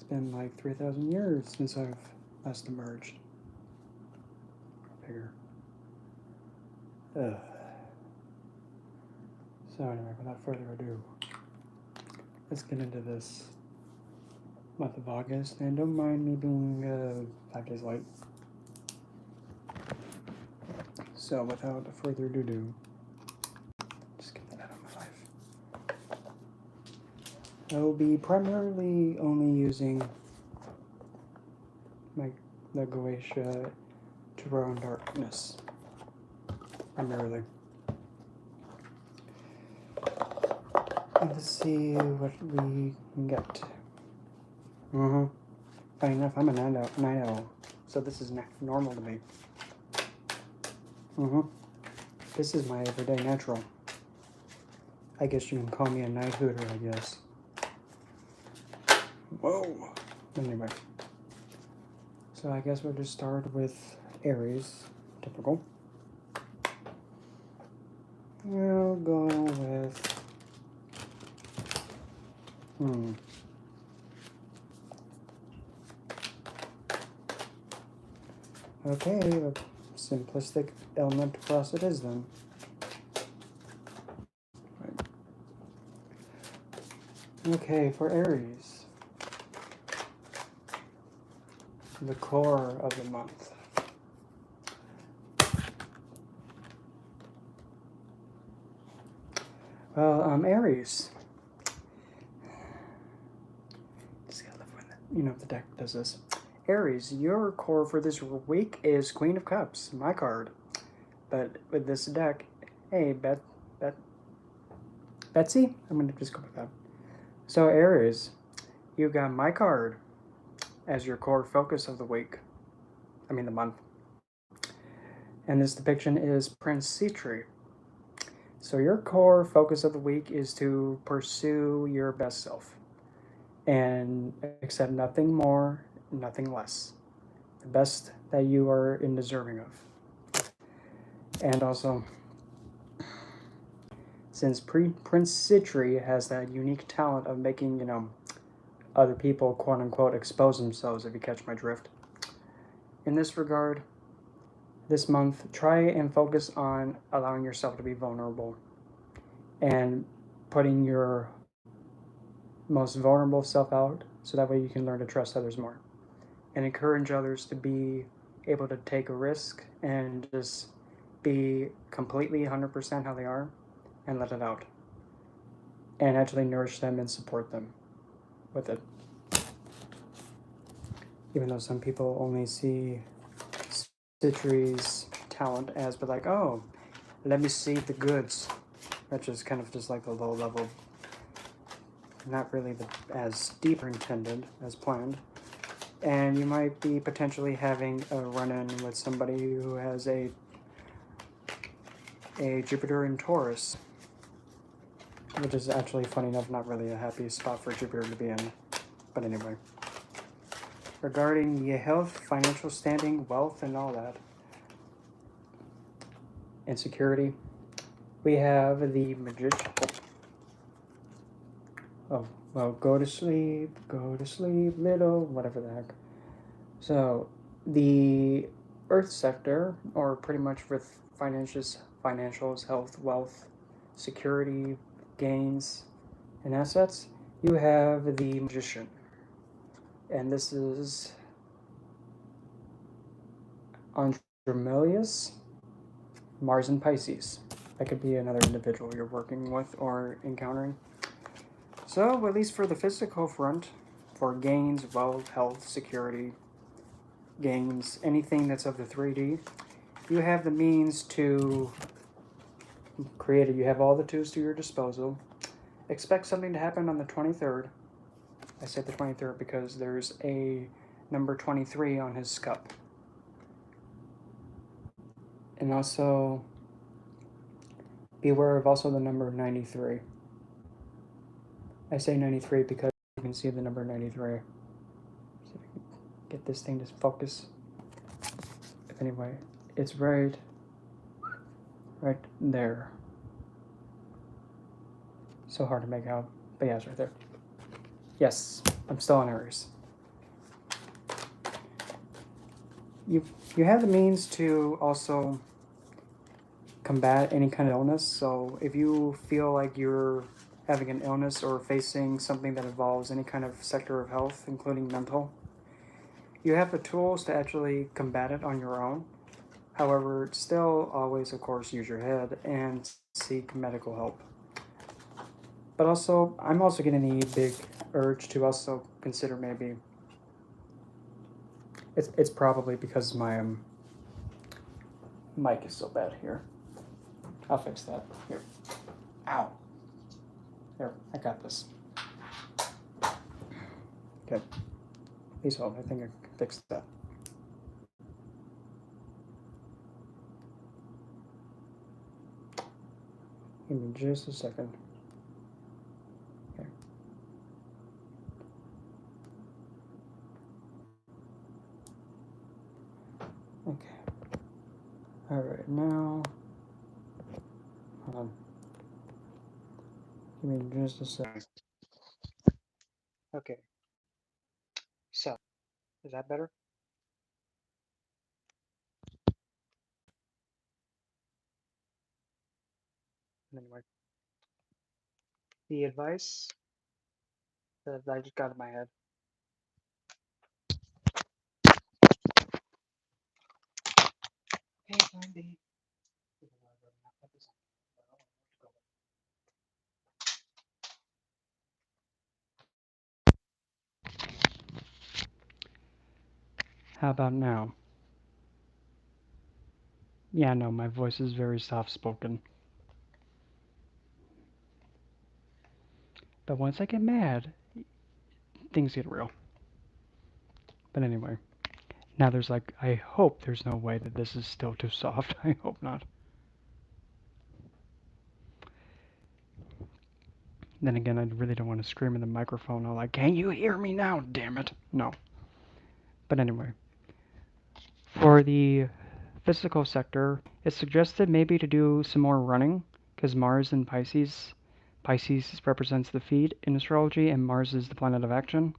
been like 3,000 years since I've last emerged. Bigger. Ugh. So anyway, without further ado, let's get into this month of August, and don't mind me being 5 days late. So without further ado, just get that out of my life. I will be primarily only using the Goetia Tarot and Darkness, primarily. Let's see what we can get. Funny enough, I'm a night owl, so this is normal to me. This is my everyday natural. I guess you can call me a night hooter, I guess. Whoa! Anyway. So I guess we'll just start with Aries. Typical. We'll go with... Okay, a simplistic element plus it is then. Right. Okay, for Aries, the core of the month. Well, Aries. Just gotta love when the deck does this. Aries, your core for this week is Queen of Cups, my card. But with this deck, hey, Betsy? I'm going to just go with that. So Aries, you got my card as your core focus of the week. The month. And this depiction is Prince Citri. So your core focus of the week is to pursue your best self and accept nothing more, nothing less. The best that you are in deserving of. And also, since Prince Citri has that unique talent of making, other people, quote unquote, expose themselves, if you catch my drift. In this regard, this month, try and focus on allowing yourself to be vulnerable and putting your most vulnerable self out so that way you can learn to trust others more. And encourage others to be able to take a risk and just be completely 100% how they are and let it out. And actually nourish them and support them with it. Even though some people only see Citri's talent as, but like, oh, let me see the goods. Which is kind of just like the low level, not really as deep or intended as planned. And you might be potentially having a run-in with somebody who has a Jupiter in Taurus, which is actually, funny enough, not really a happy spot for Jupiter to be in. But anyway, regarding your health, financial standing, wealth, and all that, and security, we have the Magician. Oh, well, go to sleep, little, whatever the heck. So, the Earth sector, or pretty much with financials, health, wealth, security, gains, and assets, you have the Magician. And this is Andromelius, Mars and Pisces. That could be another individual you're working with or encountering. So, at least for the physical front, for gains, wealth, health, security, gains, anything that's of the 3D, you have the means to create it. You have all the tools to your disposal. Expect something to happen on the 23rd. I said the 23rd because there's a number 23 on his cup. And also, beware of also the number 93. I say 93 because you can see the number 93. See if I can get this thing to focus. Anyway, it's right there. So hard to make out, but yeah, it's right there. Yes, I'm still on Aries. you have the means to also combat any kind of illness. So if you feel like you're having an illness or facing something that involves any kind of sector of health, including mental, you have the tools to actually combat it on your own. However, still always, of course, use your head and seek medical help. But also, I'm also getting the big urge to also consider maybe it's probably because my mic is so bad here. I'll fix that. Here. Ow. There, I got this. Okay. Please hold. I think I can fix that. Give me just a second. Okay. Okay. All right, now. Hold on. Give me just a second. Okay. So, is that better? Anyway, the advice that I just got in my head. Okay, fine, B. How about now? Yeah, no, my voice is very soft spoken. But once I get mad, things get real. But anyway, now there's like, I hope there's no way that this is still too soft. I hope not. Then again, I really don't want to scream in the microphone. I'm like, can you hear me now? Damn it. No. But anyway, for the physical sector, it's suggested maybe to do some more running because Mars in Pisces. Pisces represents the feet in astrology, and Mars is the planet of action.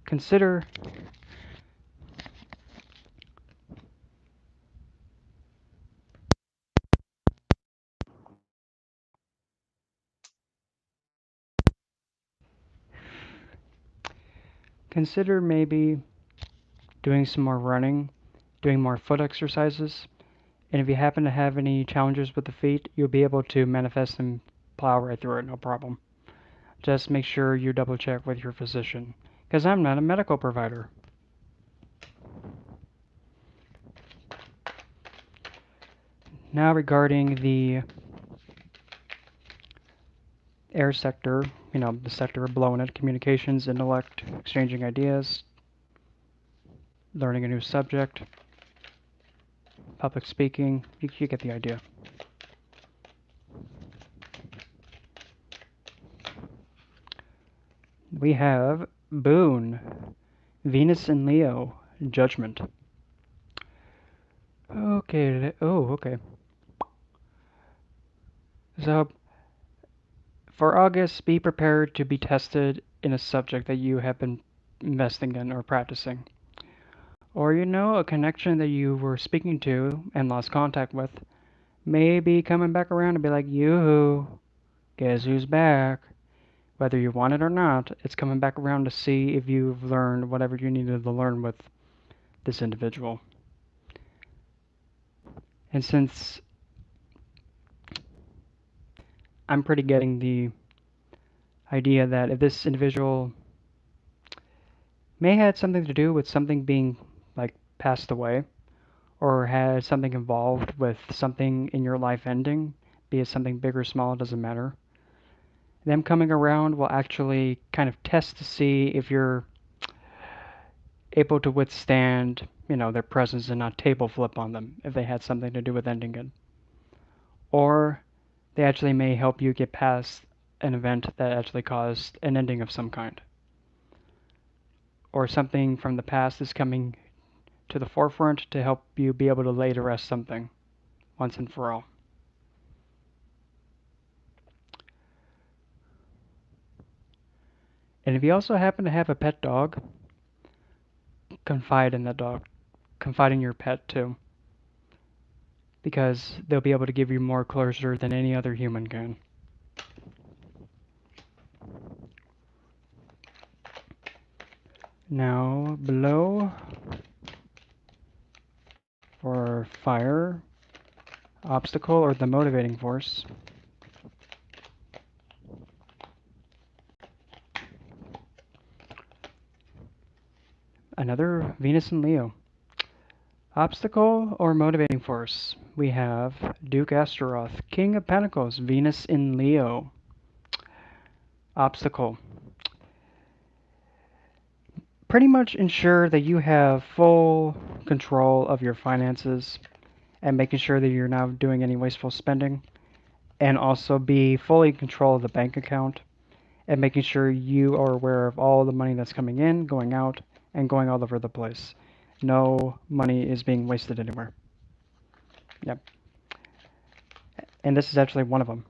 Consider consider maybe doing some more running, doing more foot exercises, and if you happen to have any challenges with the feet, you'll be able to manifest and plow right through it, no problem. Just make sure you double check with your physician, because I'm not a medical provider. Now regarding the air sector, the sector of blowing it, communications, intellect, exchanging ideas, learning a new subject, public speaking, you get the idea. We have Boone, Venus in Leo, Judgment. Okay, okay. So, for August, be prepared to be tested in a subject that you have been investing in or practicing. Or, a connection that you were speaking to and lost contact with may be coming back around and be like, yoo-hoo, guess who's back? Whether you want it or not, it's coming back around to see if you've learned whatever you needed to learn with this individual. And since I'm pretty getting the idea that if this individual may have had something to do with something being like passed away or had something involved with something in your life ending, be it something big or small, it doesn't matter. Them coming around will actually kind of test to see if you're able to withstand, their presence and not table flip on them if they had something to do with ending it. Or they actually may help you get past an event that actually caused an ending of some kind. Or something from the past is coming to the forefront to help you be able to lay to rest something once and for all. And if you also happen to have a pet dog, confide in the dog, confide in your pet too, because they'll be able to give you more closure than any other human can. Now, below for fire, obstacle, or the motivating force. Another Venus and Leo. Obstacle or motivating force. We have Duke Astaroth, King of Pentacles, Venus in Leo. Obstacle. Pretty much ensure that you have full control of your finances and making sure that you're not doing any wasteful spending, and also be fully in control of the bank account and making sure you are aware of all the money that's coming in, going out, and going all over the place. No money is being wasted anywhere. Yep. And this is actually one of them.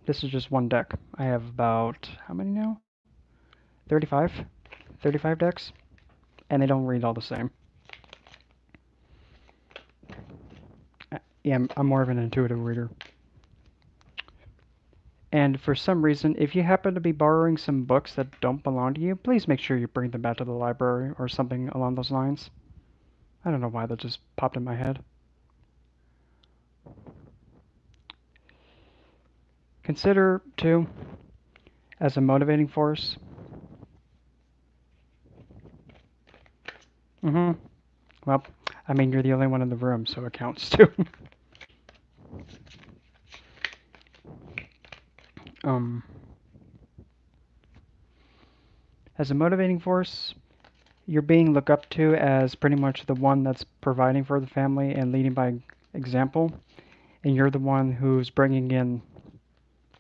This is just one deck. I have about, how many now? 35? 35 decks? And they don't read all the same. Yeah, I'm more of an intuitive reader. And for some reason, if you happen to be borrowing some books that don't belong to you, please make sure you bring them back to the library or something along those lines. I don't know why that just popped in my head. Consider, too, as a motivating force. Well, I mean, you're the only one in the room, so it counts, too. As a motivating force, you're being looked up to as pretty much the one that's providing for the family and leading by example, and you're the one who's bringing in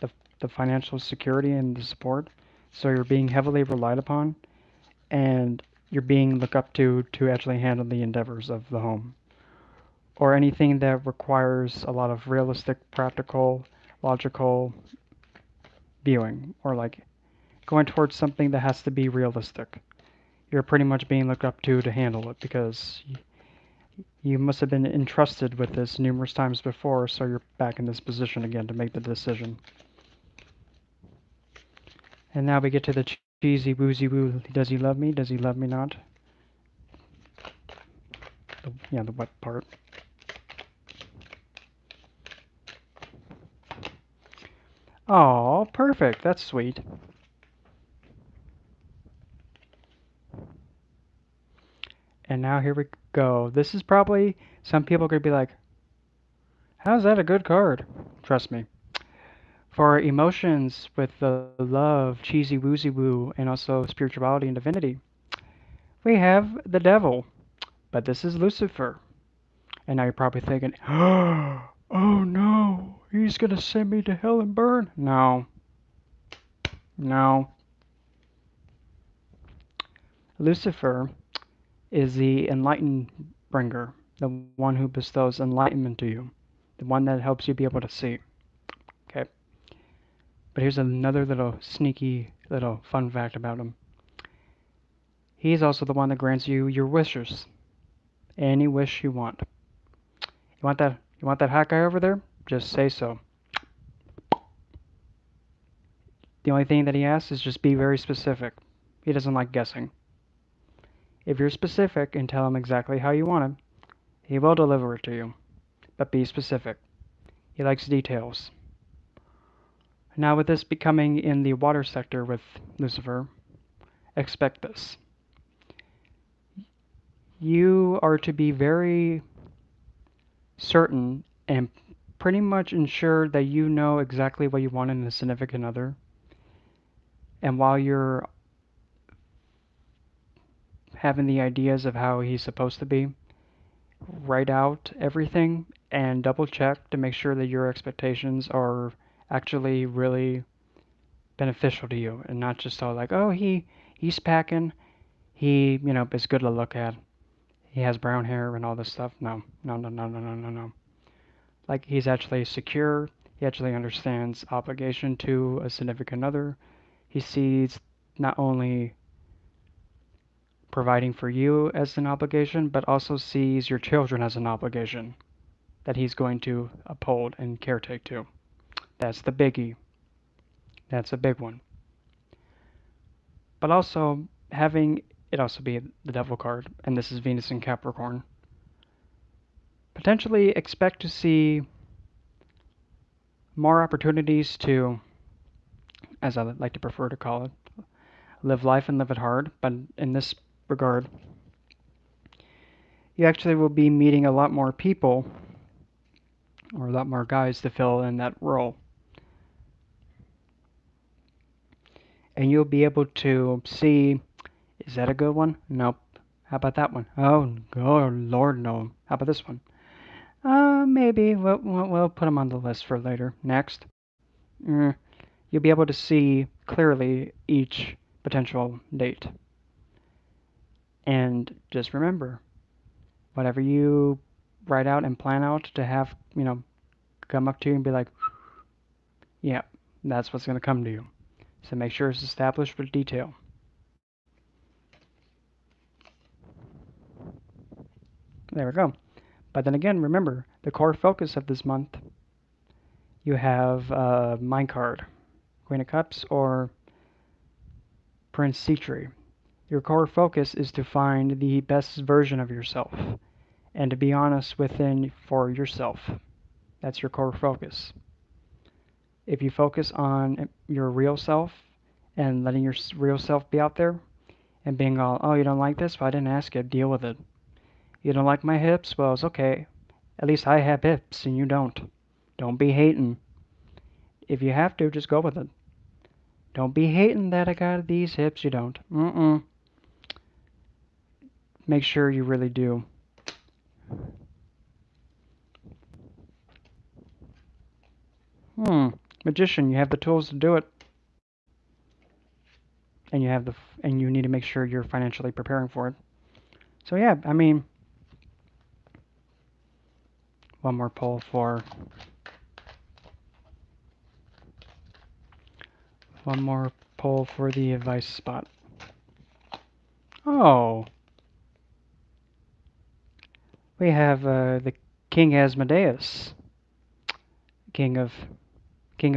the financial security and the support. So you're being heavily relied upon, and you're being looked up to actually handle the endeavors of the home, or anything that requires a lot of realistic, practical, logical viewing, or like going towards something that has to be realistic. You're pretty much being looked up to handle it because you must have been entrusted with this numerous times before, so you're back in this position again to make the decision. And now we get to the cheesy woozy woo. Does he love me? Does he love me not? The wet part. Oh, perfect. That's sweet. And now here we go. This is probably, some people could be like, how's that a good card? Trust me. For emotions with the love, cheesy woozy woo, and also spirituality and divinity, we have the devil. But this is Lucifer. And now you're probably thinking, oh no, he's going to send me to hell and burn. No. No. Lucifer is the enlightened bringer, the one who bestows enlightenment to you, the one that helps you be able to see. Okay? But here's another little sneaky little fun fact about him. He's also the one that grants you your wishes. Any wish you want. You want that hot guy over there? Just say so. The only thing that he asks is just be very specific. He doesn't like guessing. If you're specific and tell him exactly how you want it, he will deliver it to you. But be specific. He likes details. Now with this becoming in the water sector with Lucifer, expect this. You are to be very certain and pretty much ensure that you know exactly what you want in a significant other. And while you're having the ideas of how he's supposed to be, write out everything and double check to make sure that your expectations are actually really beneficial to you and not just all like, oh, he's packing, he, is good to look at, he has brown hair and all this stuff. No. Like, he's actually secure, he actually understands obligation to a significant other. He sees not only providing for you as an obligation, but also sees your children as an obligation that he's going to uphold and caretake to. That's the biggie. That's a big one. But also having it also be the Devil card, and this is Venus in Capricorn. Potentially expect to see more opportunities to, as I like to prefer to call it, live life and live it hard. But in this regard, you actually will be meeting a lot more people or a lot more guys to fill in that role. And you'll be able to see, is that a good one? Nope. How about that one? Oh, Lord, no. How about this one? Maybe. We'll put them on the list for later. Next. You'll be able to see clearly each potential date. And just remember, whatever you write out and plan out to have, come up to you and be like, yeah, that's what's going to come to you. So make sure it's established with detail. There we go. But then again, remember, the core focus of this month, you have Mind Card, Queen of Cups, or Prince Cetri. Your core focus is to find the best version of yourself and to be honest within for yourself. That's your core focus. If you focus on your real self and letting your real self be out there and being all, oh, you don't like this? Well, I didn't ask you. Deal with it. You don't like my hips? Well, it's okay. At least I have hips and you don't. Don't be hating. If you have to, just go with it. Don't be hating that I got these hips. You don't. Make sure you really do. Magician, you have the tools to do it. And you need to make sure you're financially preparing for it. So yeah, I mean, one more poll for the advice spot. Oh, we have the King Asmodeus, King of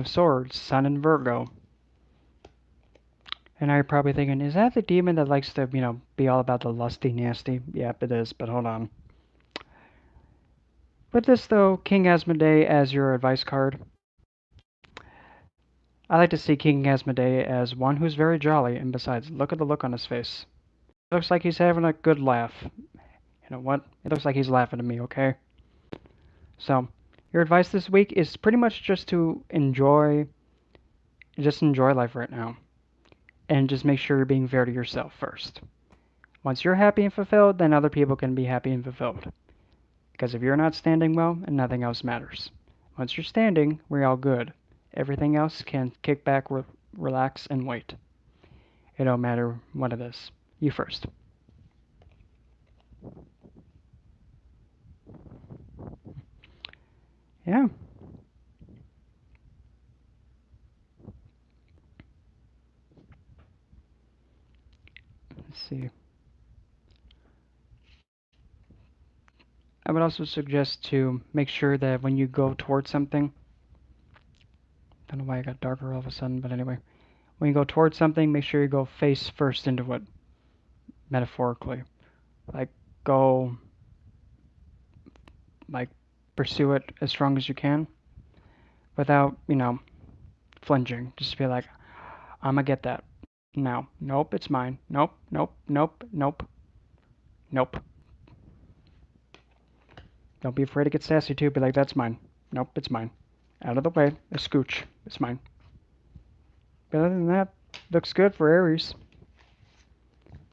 Swords, Sun in Virgo. And now you're probably thinking, is that the demon that likes to, be all about the lusty, nasty? Yep, it is, but hold on. With this, though, King Asmodee as your advice card, I like to see King Asmodee as one who's very jolly, and besides, look at the look on his face. It looks like he's having a good laugh. You know what? It looks like he's laughing at me, okay? So, your advice this week is pretty much just to enjoy life right now. And just make sure you're being fair to yourself first. Once you're happy and fulfilled, then other people can be happy and fulfilled. Because if you're not standing well, nothing else matters. Once you're standing, we're all good. Everything else can kick back, relax, and wait. It don't matter what it is. You first. Yeah. Let's see. I would also suggest to make sure that when you go towards something, I don't know why I got darker all of a sudden, but anyway, when you go towards something, make sure you go face first into it, metaphorically. Go, pursue it as strong as you can without, flinching. Just be like, I'm gonna get that. No. Nope, it's mine. Nope, nope, nope, nope, nope. Don't be afraid to get sassy too. Be like, that's mine. Nope, it's mine. Out of the way. A scooch. It's mine. But other than that, looks good for Aries.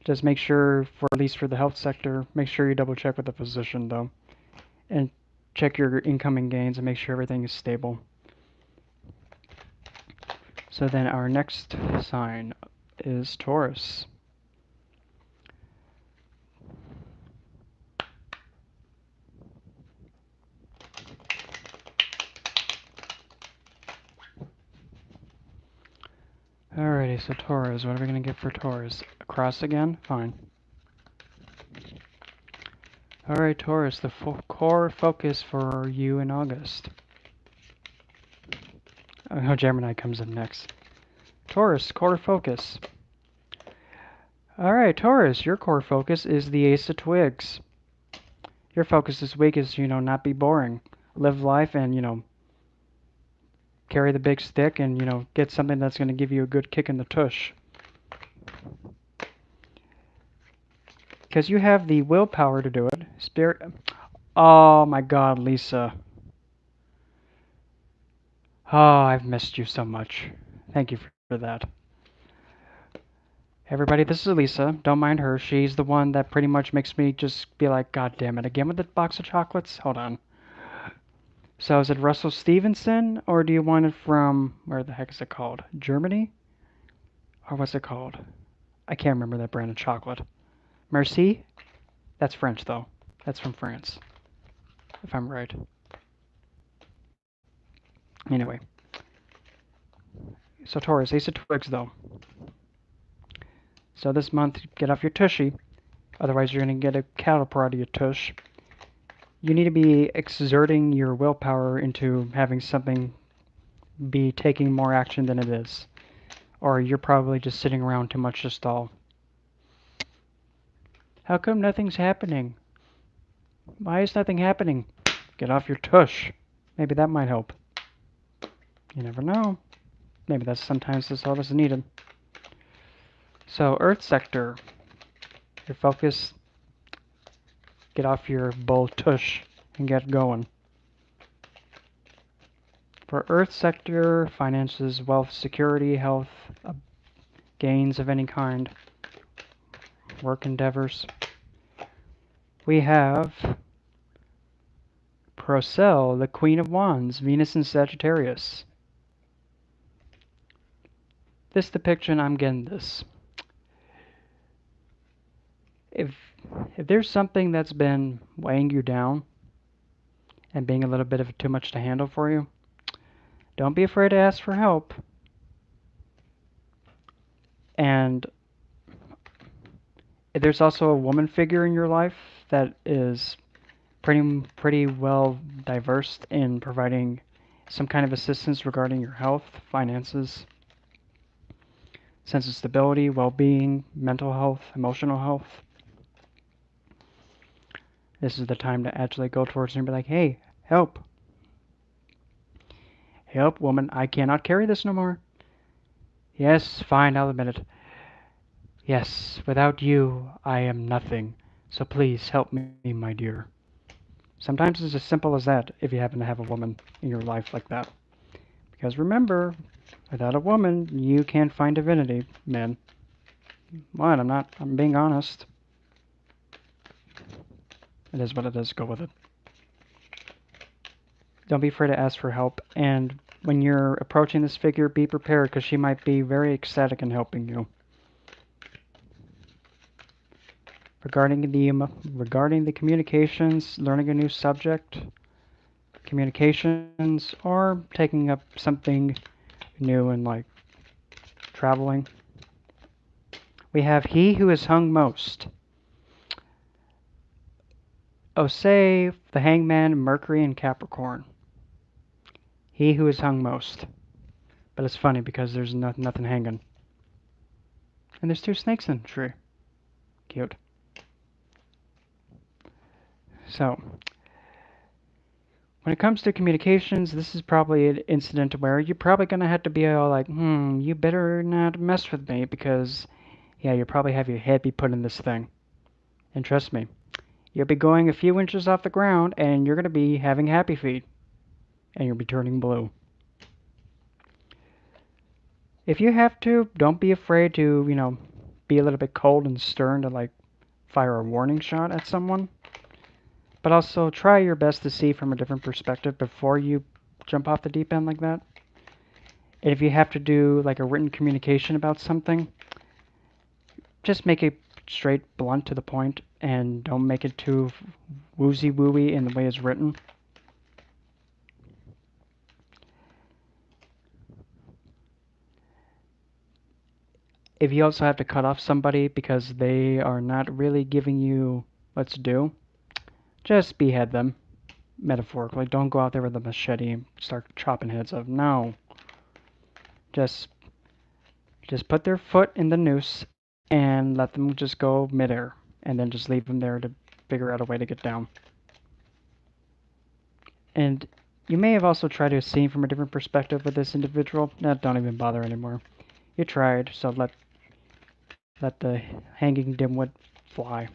Just make sure, at least for the health sector, make sure you double check with the physician though. And check your incoming gains and make sure everything is stable. So then our next sign is Taurus. Alrighty, so Taurus, what are we going to get for Taurus? A cross again? Fine. Alright, Taurus, the core focus for you in August. Oh, Gemini comes up next. Taurus, core focus. Alright, Taurus, your core focus is the Ace of Twigs. Your focus this week is, not be boring. Live life and, carry the big stick and, get something that's going to give you a good kick in the tush. Because you have the willpower to do it. Spirit. Oh my god, Lisa. Oh, I've missed you so much. Thank you for that. Everybody, this is Lisa. Don't mind her. She's the one that pretty much makes me just be like, God damn it, again with the box of chocolates? Hold on. So is it Russell Stevenson, or do you want it from, where the heck is it called? Germany? Or what's it called? I can't remember that brand of chocolate. Merci? That's French, though. That's from France, if I'm right. Anyway. So Taurus, Ace of Twigs, though. So this month, get off your tushy. Otherwise, you're going to get a cattle prod out of your tush. You need to be exerting your willpower into having something be taking more action than it is. Or you're probably just sitting around too much to stall. How come nothing's happening? Why is nothing happening? Get off your tush. Maybe that might help. You never know. Maybe sometimes that's all that's needed. So, Earth sector. Your focus. Get off your bull tush and get going. For Earth sector, finances, wealth, security, health, gains of any kind, work endeavors. We have Procel, the Queen of Wands, Venus in Sagittarius. This depiction, I'm getting this. If there's something that's been weighing you down and being a little bit of too much to handle for you, don't be afraid to ask for help. And there's also a woman figure in your life that is pretty well diverse in providing some kind of assistance regarding your health, finances, sense of stability, well-being, mental health, emotional health. This is the time to actually go towards her and be like, hey, help. Help, woman, I cannot carry this no more. Yes, fine, I'll admit it. Yes, without you, I am nothing. So please help me, my dear. Sometimes it's as simple as that if you happen to have a woman in your life like that. Because remember, without a woman, you can't find divinity, men. What? I'm being honest. It is what it is, go with it. Don't be afraid to ask for help, and when you're approaching this figure, be prepared, because she might be very ecstatic in helping you. Regarding the communications, learning a new subject, communications, or taking up something new and like traveling. We have he who is hung most. Oh, say the Hangman, Mercury, and Capricorn. He who is hung most. But it's funny because there's nothing hanging. And there's two snakes in the tree. Cute. So, when it comes to communications, this is probably an incident where you're probably going to have to be all like, you better not mess with me because, yeah, you'll probably have your head be put in this thing. And trust me, you'll be going a few inches off the ground and you're going to be having happy feet. And you'll be turning blue. If you have to, don't be afraid to, be a little bit cold and stern to like fire a warning shot at someone. But also try your best to see from a different perspective before you jump off the deep end like that. And if you have to do like a written communication about something, just make it straight, blunt to the point, and don't make it too woozy-wooey in the way it's written. If you also have to cut off somebody because they are not really giving you what's due, just behead them, metaphorically. Don't go out there with a machete and start chopping heads off. No. Just put their foot in the noose and let them just go midair. And then just leave them there to figure out a way to get down. And you may have also tried to see from a different perspective with this individual. No, don't even bother anymore. You tried, so let the hanging dimwit fly.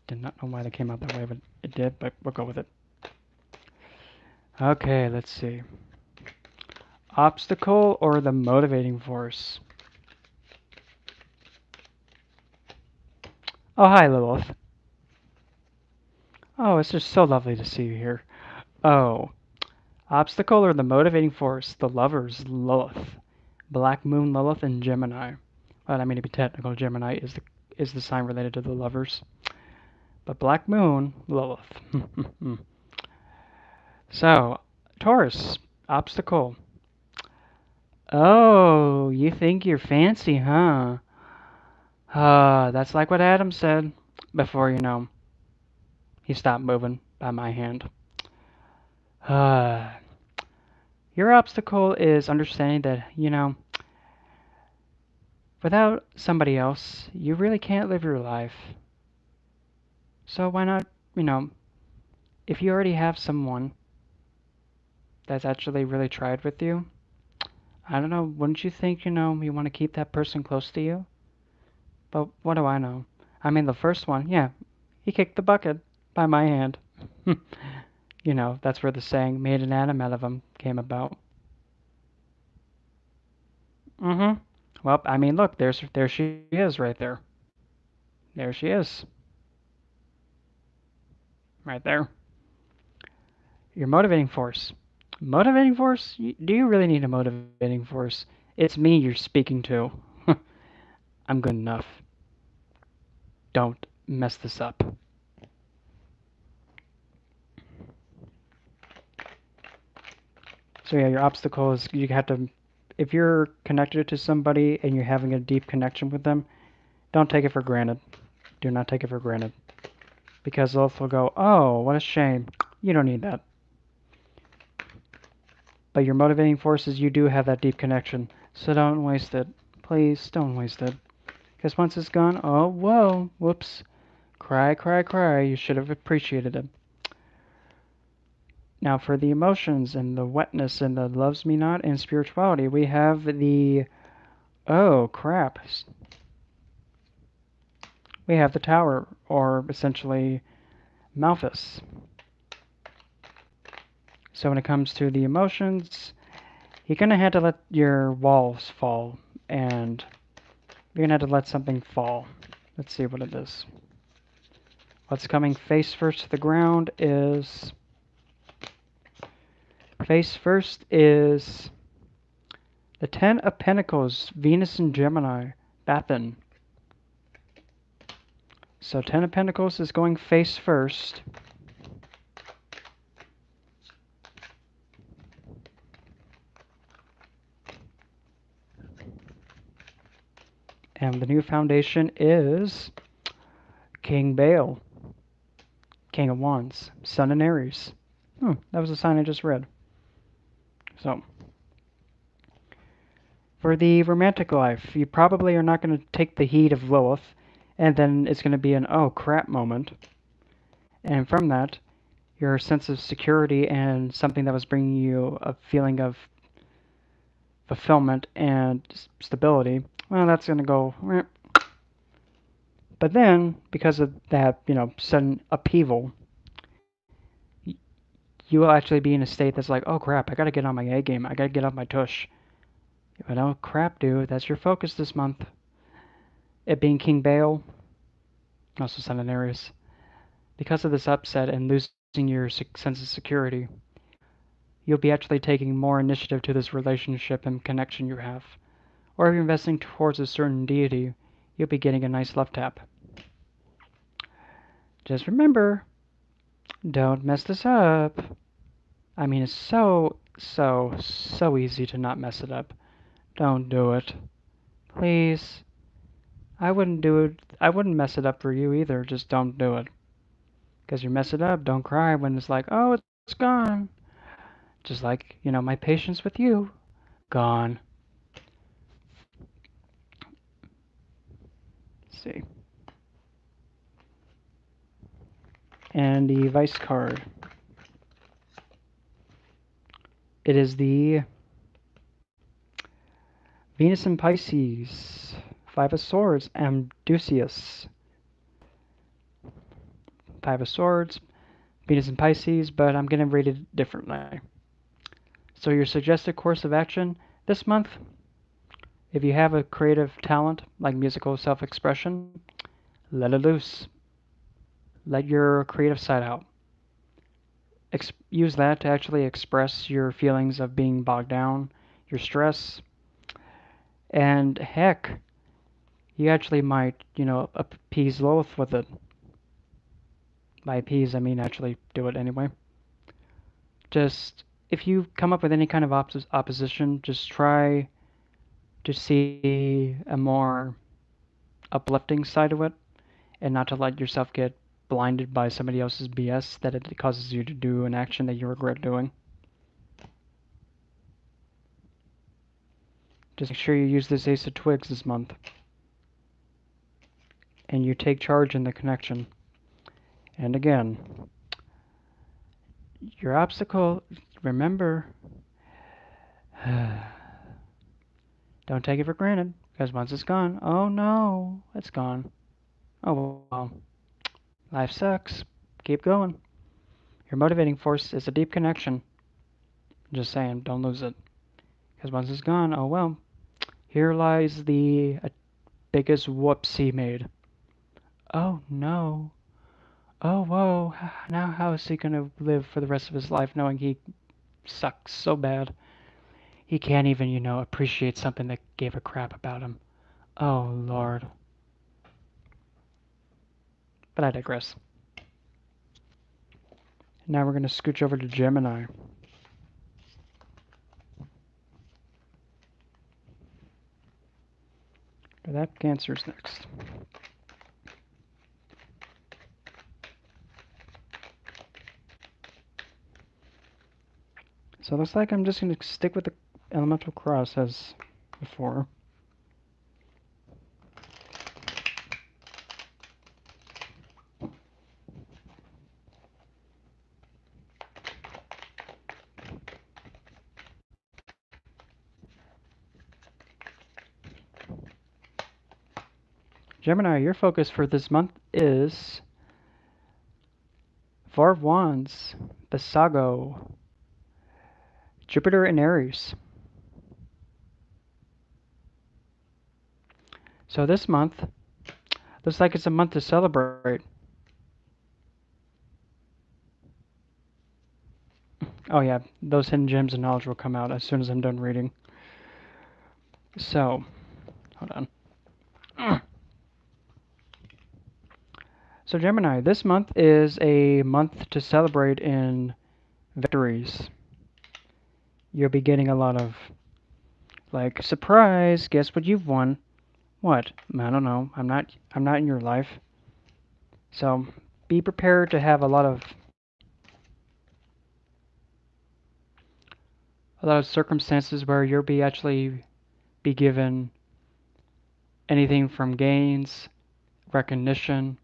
Did not know why they came out that way, but it did, but we'll go with it. Okay, let's see. Obstacle or the motivating force? Oh, hi, Lilith. Oh, it's just so lovely to see you here. Oh, obstacle or the motivating force? The lovers, Lilith. Black Moon, Lilith, and Gemini. Well, I mean, to be technical, Gemini is the sign related to the lovers. But Black Moon, Lilith. So, Taurus, obstacle. Oh, you think you're fancy, huh? That's like what Adam said before, he stopped moving by my hand. Your obstacle is understanding that, without somebody else, you really can't live your life. So why not, if you already have someone that's actually really tried with you, I don't know, wouldn't you think, you want to keep that person close to you? But what do I know? I mean, the first one, yeah, he kicked the bucket by my hand. That's where the saying, made an Adam out of him, came about. Mm-hmm. Well, I mean, look, there she is right there. There she is. Right there. Your motivating force. Motivating force? Do you really need a motivating force? It's me you're speaking to. I'm good enough. Don't mess this up. So yeah, your obstacle is you have to, if you're connected to somebody and you're having a deep connection with them, don't take it for granted. Do not take it for granted. Because they'll go, oh, what a shame. You don't need that. But your motivating force is you do have that deep connection. So don't waste it. Please don't waste it. Because once it's gone, oh, whoa, whoops. Cry, cry, cry. You should have appreciated it. Now for the emotions and the wetness and the loves me not and spirituality, we have the, oh crap. We have the Tower, or essentially Malthus. So when it comes to the emotions, you're going to have to let your walls fall, and you're going to have to let something fall. Let's see what it is. What's coming face first to the ground is... Face first is the Ten of Pentacles, Venus and Gemini, Bathan. So Ten of Pentacles is going face first. And the new foundation is King Baal, King of Wands, Sun in Aries. That was a sign I just read. So, for the romantic life, you probably are not going to take the heat of Lilith, and then it's going to be an oh crap moment. And from that, your sense of security and something that was bringing you a feeling of fulfillment and stability, well, that's going to go. But then, because of that, sudden upheaval, you will actually be in a state that's like, oh crap, I gotta get on my A game, I gotta get off my tush. But oh crap, dude, that's your focus this month. It being King Baal, also Sun in Aries. Because of this upset and losing your sense of security, you'll be actually taking more initiative to this relationship and connection you have. Or if you're investing towards a certain deity, you'll be getting a nice love tap. Just remember, don't mess this up. I mean, it's so easy to not mess it up. Don't do it. Please. I wouldn't do it. I wouldn't mess it up for you either. Just don't do it. Because you mess it up, don't cry when it's like, oh, it's gone. Just like, my patience with you, gone. Let's see. And the Vice card. It is the Venus in Pisces. Five of Swords, Amdusius. Five of Swords, Venus in Pisces, but I'm going to rate it differently. So your suggested course of action this month, if you have a creative talent like musical self-expression, let it loose. Let your creative side out. Use that to actually express your feelings of being bogged down, your stress, and heck, you actually might, appease Lilith with it. By appease, I mean actually do it anyway. Just, if you come up with any kind of opposition, just try to see a more uplifting side of it and not to let yourself get blinded by somebody else's BS that it causes you to do an action that you regret doing. Just make sure you use this Ace of Twigs this month. And you take charge in the connection. And again, your obstacle, remember, don't take it for granted, because once it's gone, oh no, it's gone. Oh well, life sucks. Keep going. Your motivating force is a deep connection. Just saying, don't lose it. Because once it's gone, oh well, here lies the biggest whoops he made. Oh no. Oh whoa, now how is he gonna live for the rest of his life knowing he sucks so bad? He can't even, appreciate something that gave a crap about him. Oh Lord. But I digress. Now we're gonna scooch over to Gemini. That Cancer's next. So it looks like I'm just going to stick with the elemental cross as before. Gemini, your focus for this month is Four of Wands, Besago, Jupiter and Aries. So this month looks like it's a month to celebrate. Oh yeah, those hidden gems and knowledge will come out as soon as I'm done reading. So, hold on. So Gemini, this month is a month to celebrate in victories. You'll be getting a lot of, like, surprise, guess what you've won? What? I don't know. I'm not in your life. So, be prepared to have a lot of circumstances where you'll be given anything from gains, recognition,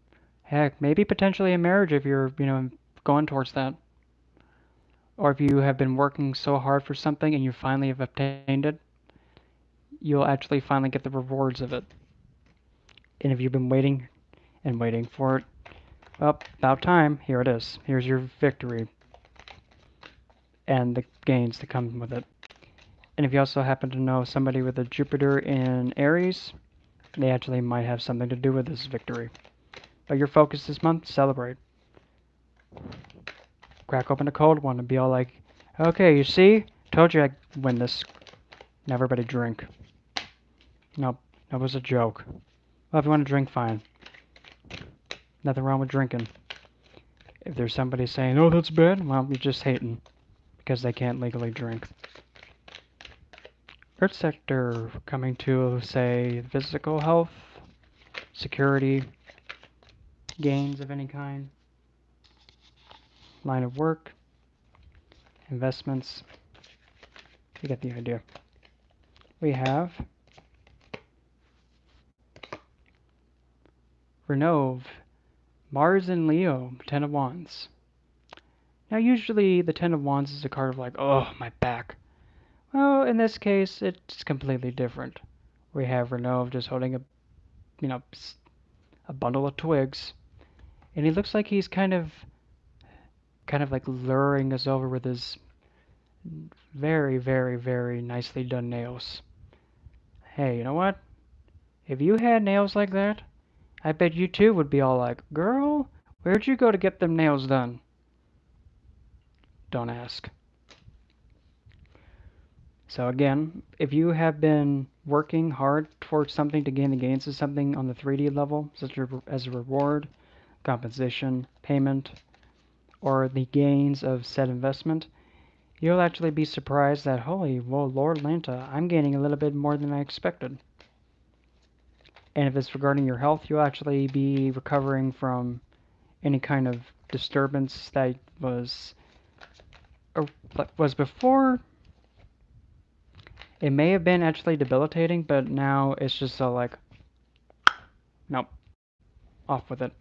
heck, maybe potentially a marriage if you're, going towards that. Or if you have been working so hard for something and you finally have obtained it, you'll actually finally get the rewards of it. And if you've been waiting and waiting for it, well, about time, here it is. Here's your victory and the gains that come with it. And if you also happen to know somebody with a Jupiter in Aries, they actually might have something to do with this victory. But your focus this month, celebrate. Crack open a cold one and be all like, okay, you see? Told you I'd win this. And everybody drink. Nope, that was a joke. Well, if you want to drink, fine. Nothing wrong with drinking. If there's somebody saying, oh, that's bad, well, you're just hating. Because they can't legally drink. Earth sector coming to, say, physical health, security, gains of any kind. line of work, investments. You get the idea. We have Renove, Mars and Leo, Ten of Wands. Now usually the Ten of Wands is a card of like, oh, my back. Well, in this case, it's completely different. We have Renove just holding a bundle of twigs, and he looks like he's kind of like luring us over with his very, very, very nicely done nails. Hey, you know what? If you had nails like that, I bet you too would be all like, girl, where'd you go to get them nails done? Don't ask. So again, if you have been working hard towards something to gain the gains of something on the 3D level, such as a reward, compensation, payment, or the gains of said investment, you'll actually be surprised that, holy, well, Lord Lanta, I'm gaining a little bit more than I expected. And if it's regarding your health, you'll actually be recovering from any kind of disturbance that was before. It may have been actually debilitating, but now it's just so like, nope, off with it.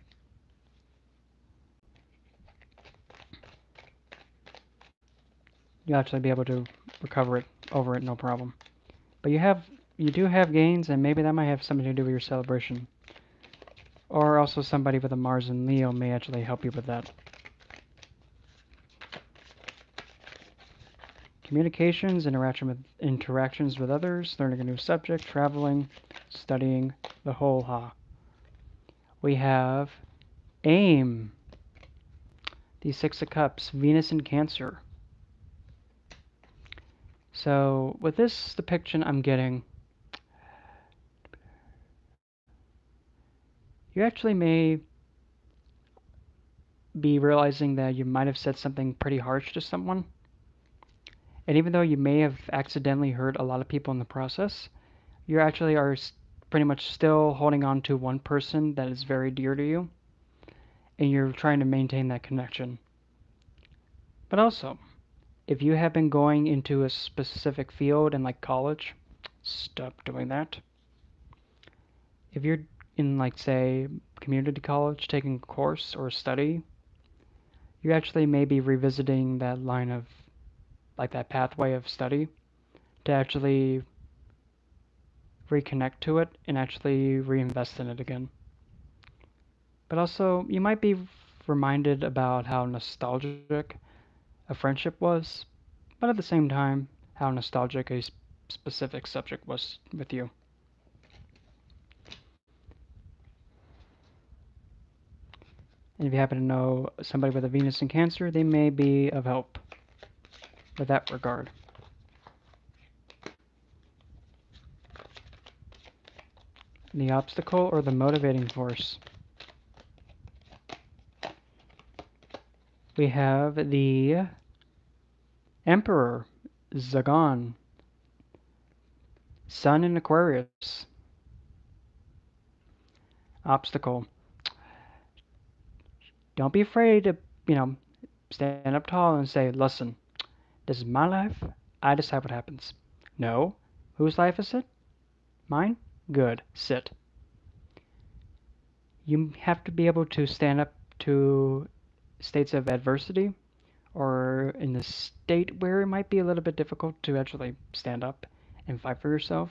You'll actually be able to recover it over it, no problem. But you do have gains, and maybe that might have something to do with your celebration. Or also somebody with a Mars and Leo may actually help you with that. Communications, interactions with others, learning a new subject, traveling, studying, the whole ha. We have aim. The Six of Cups, Venus in Cancer. So with this depiction I'm getting, you actually may be realizing that you might have said something pretty harsh to someone. And even though you may have accidentally hurt a lot of people in the process, you actually are pretty much still holding on to one person that is very dear to you, and you're trying to maintain that connection. But also, if you have been going into a specific field in like college, stop doing that. If you're in like say community college taking a course or a study, you actually may be revisiting that line of like that pathway of study to actually reconnect to it and actually reinvest in it again. But also, you might be reminded about how nostalgic a friendship was, but at the same time, how nostalgic a specific subject was with you. And if you happen to know somebody with a Venus in Cancer, they may be of help with that regard. The obstacle or the motivating force. We have the Emperor, Zagan, Sun in Aquarius. Obstacle. Don't be afraid to, stand up tall and say, listen, this is my life. I decide what happens. No. Whose life is it? Mine? Good. Sit. You have to be able to stand up to states of adversity, or in the state where it might be a little bit difficult to actually stand up and fight for yourself.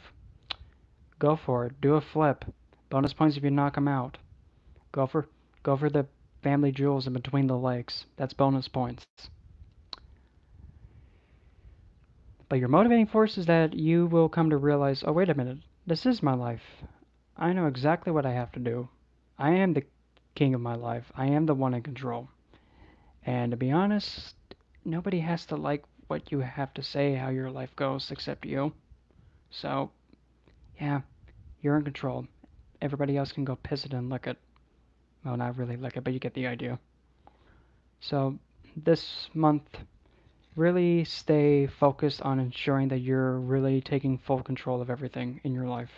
Go for it. Do a flip. Bonus points if you knock them out. Go for the family jewels in between the legs. That's bonus points. But your motivating force is that you will come to realize, oh, wait a minute, this is my life. I know exactly what I have to do. I am the king of my life. I am the one in control. And to be honest, nobody has to like what you have to say, how your life goes, except you. So, yeah, you're in control. Everybody else can go piss it and lick it. Well, not really lick it, but you get the idea. So, this month, really stay focused on ensuring that you're really taking full control of everything in your life.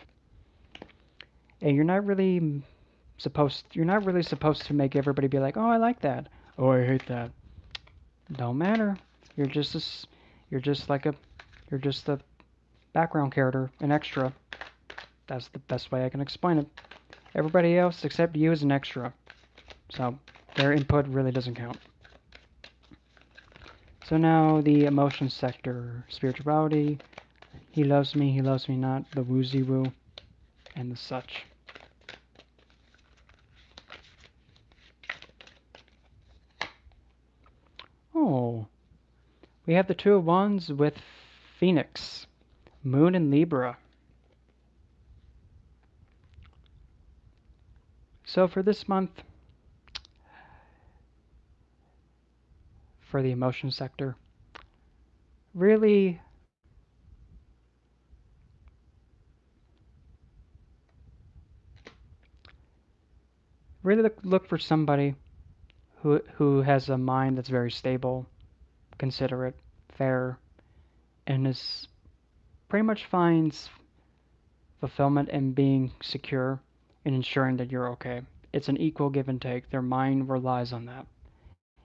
And you're not really supposed to make everybody be like, "Oh, I like that." "Oh, I hate that." Don't matter. You're just you're just like a you're just a background character, an extra. That's the best way I can explain it. Everybody else except you is an extra. So their input really doesn't count. So now the emotion sector, spirituality, he loves me not, the woozy woo, and the such. Oh, we have the Two of Wands with Phoenix, Moon and Libra. So for this month, for the emotion sector, really, really look for somebody who has a mind that's very stable, considerate, fair, and is pretty much finds fulfillment in being secure and ensuring that you're okay. It's an equal give and take. Their mind relies on that.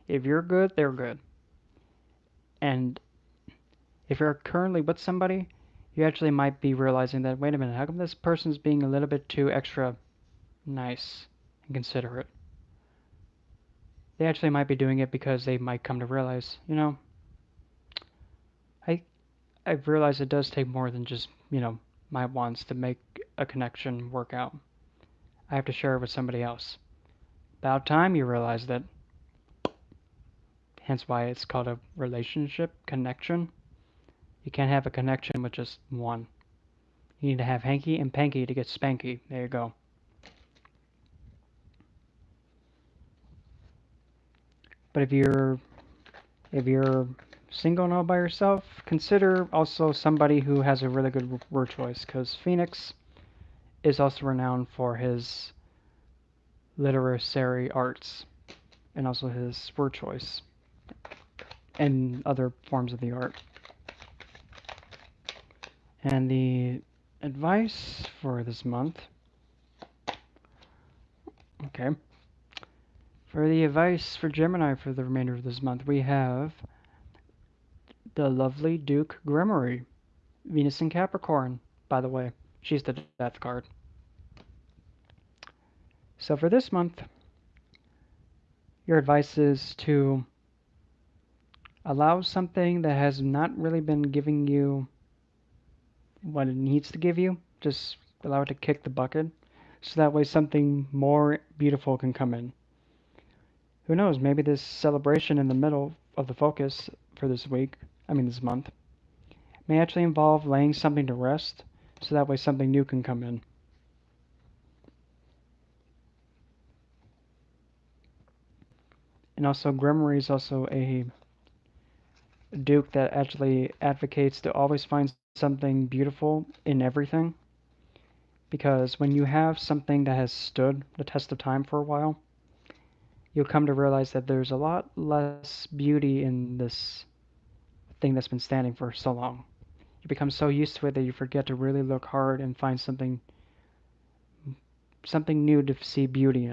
If you're good, they're good. And if you're currently with somebody, you actually might be realizing that, wait a minute, how come this person's being a little bit too extra nice and considerate? They actually might be doing it because they might come to realize, I I've realized it does take more than just, my wants to make a connection work out. I have to share it with somebody else. About time you realize that, hence why it's called a relationship connection. You can't have a connection with just one. You need to have hanky and panky to get spanky. There you go. But if you're single and all by yourself, consider also somebody who has a really good word choice, because Phoenix is also renowned for his literary arts and also his word choice and other forms of the art. And the advice for this month, okay, for the advice for Gemini for the remainder of this month, we have the lovely Duke Gremory, Venus in Capricorn, by the way. She's the death card. So for this month, your advice is to allow something that has not really been giving you what it needs to give you. Just allow it to kick the bucket, so that way something more beautiful can come in. Who knows, maybe this celebration in the middle of the focus for this month, may actually involve laying something to rest, so that way something new can come in. And also, Grimoire is also a Duke that actually advocates to always find something beautiful in everything. Because when you have something that has stood the test of time for a while, you'll come to realize that there's a lot less beauty in this thing that's been standing for so long. You become so used to it that you forget to really look hard and find something new to see beauty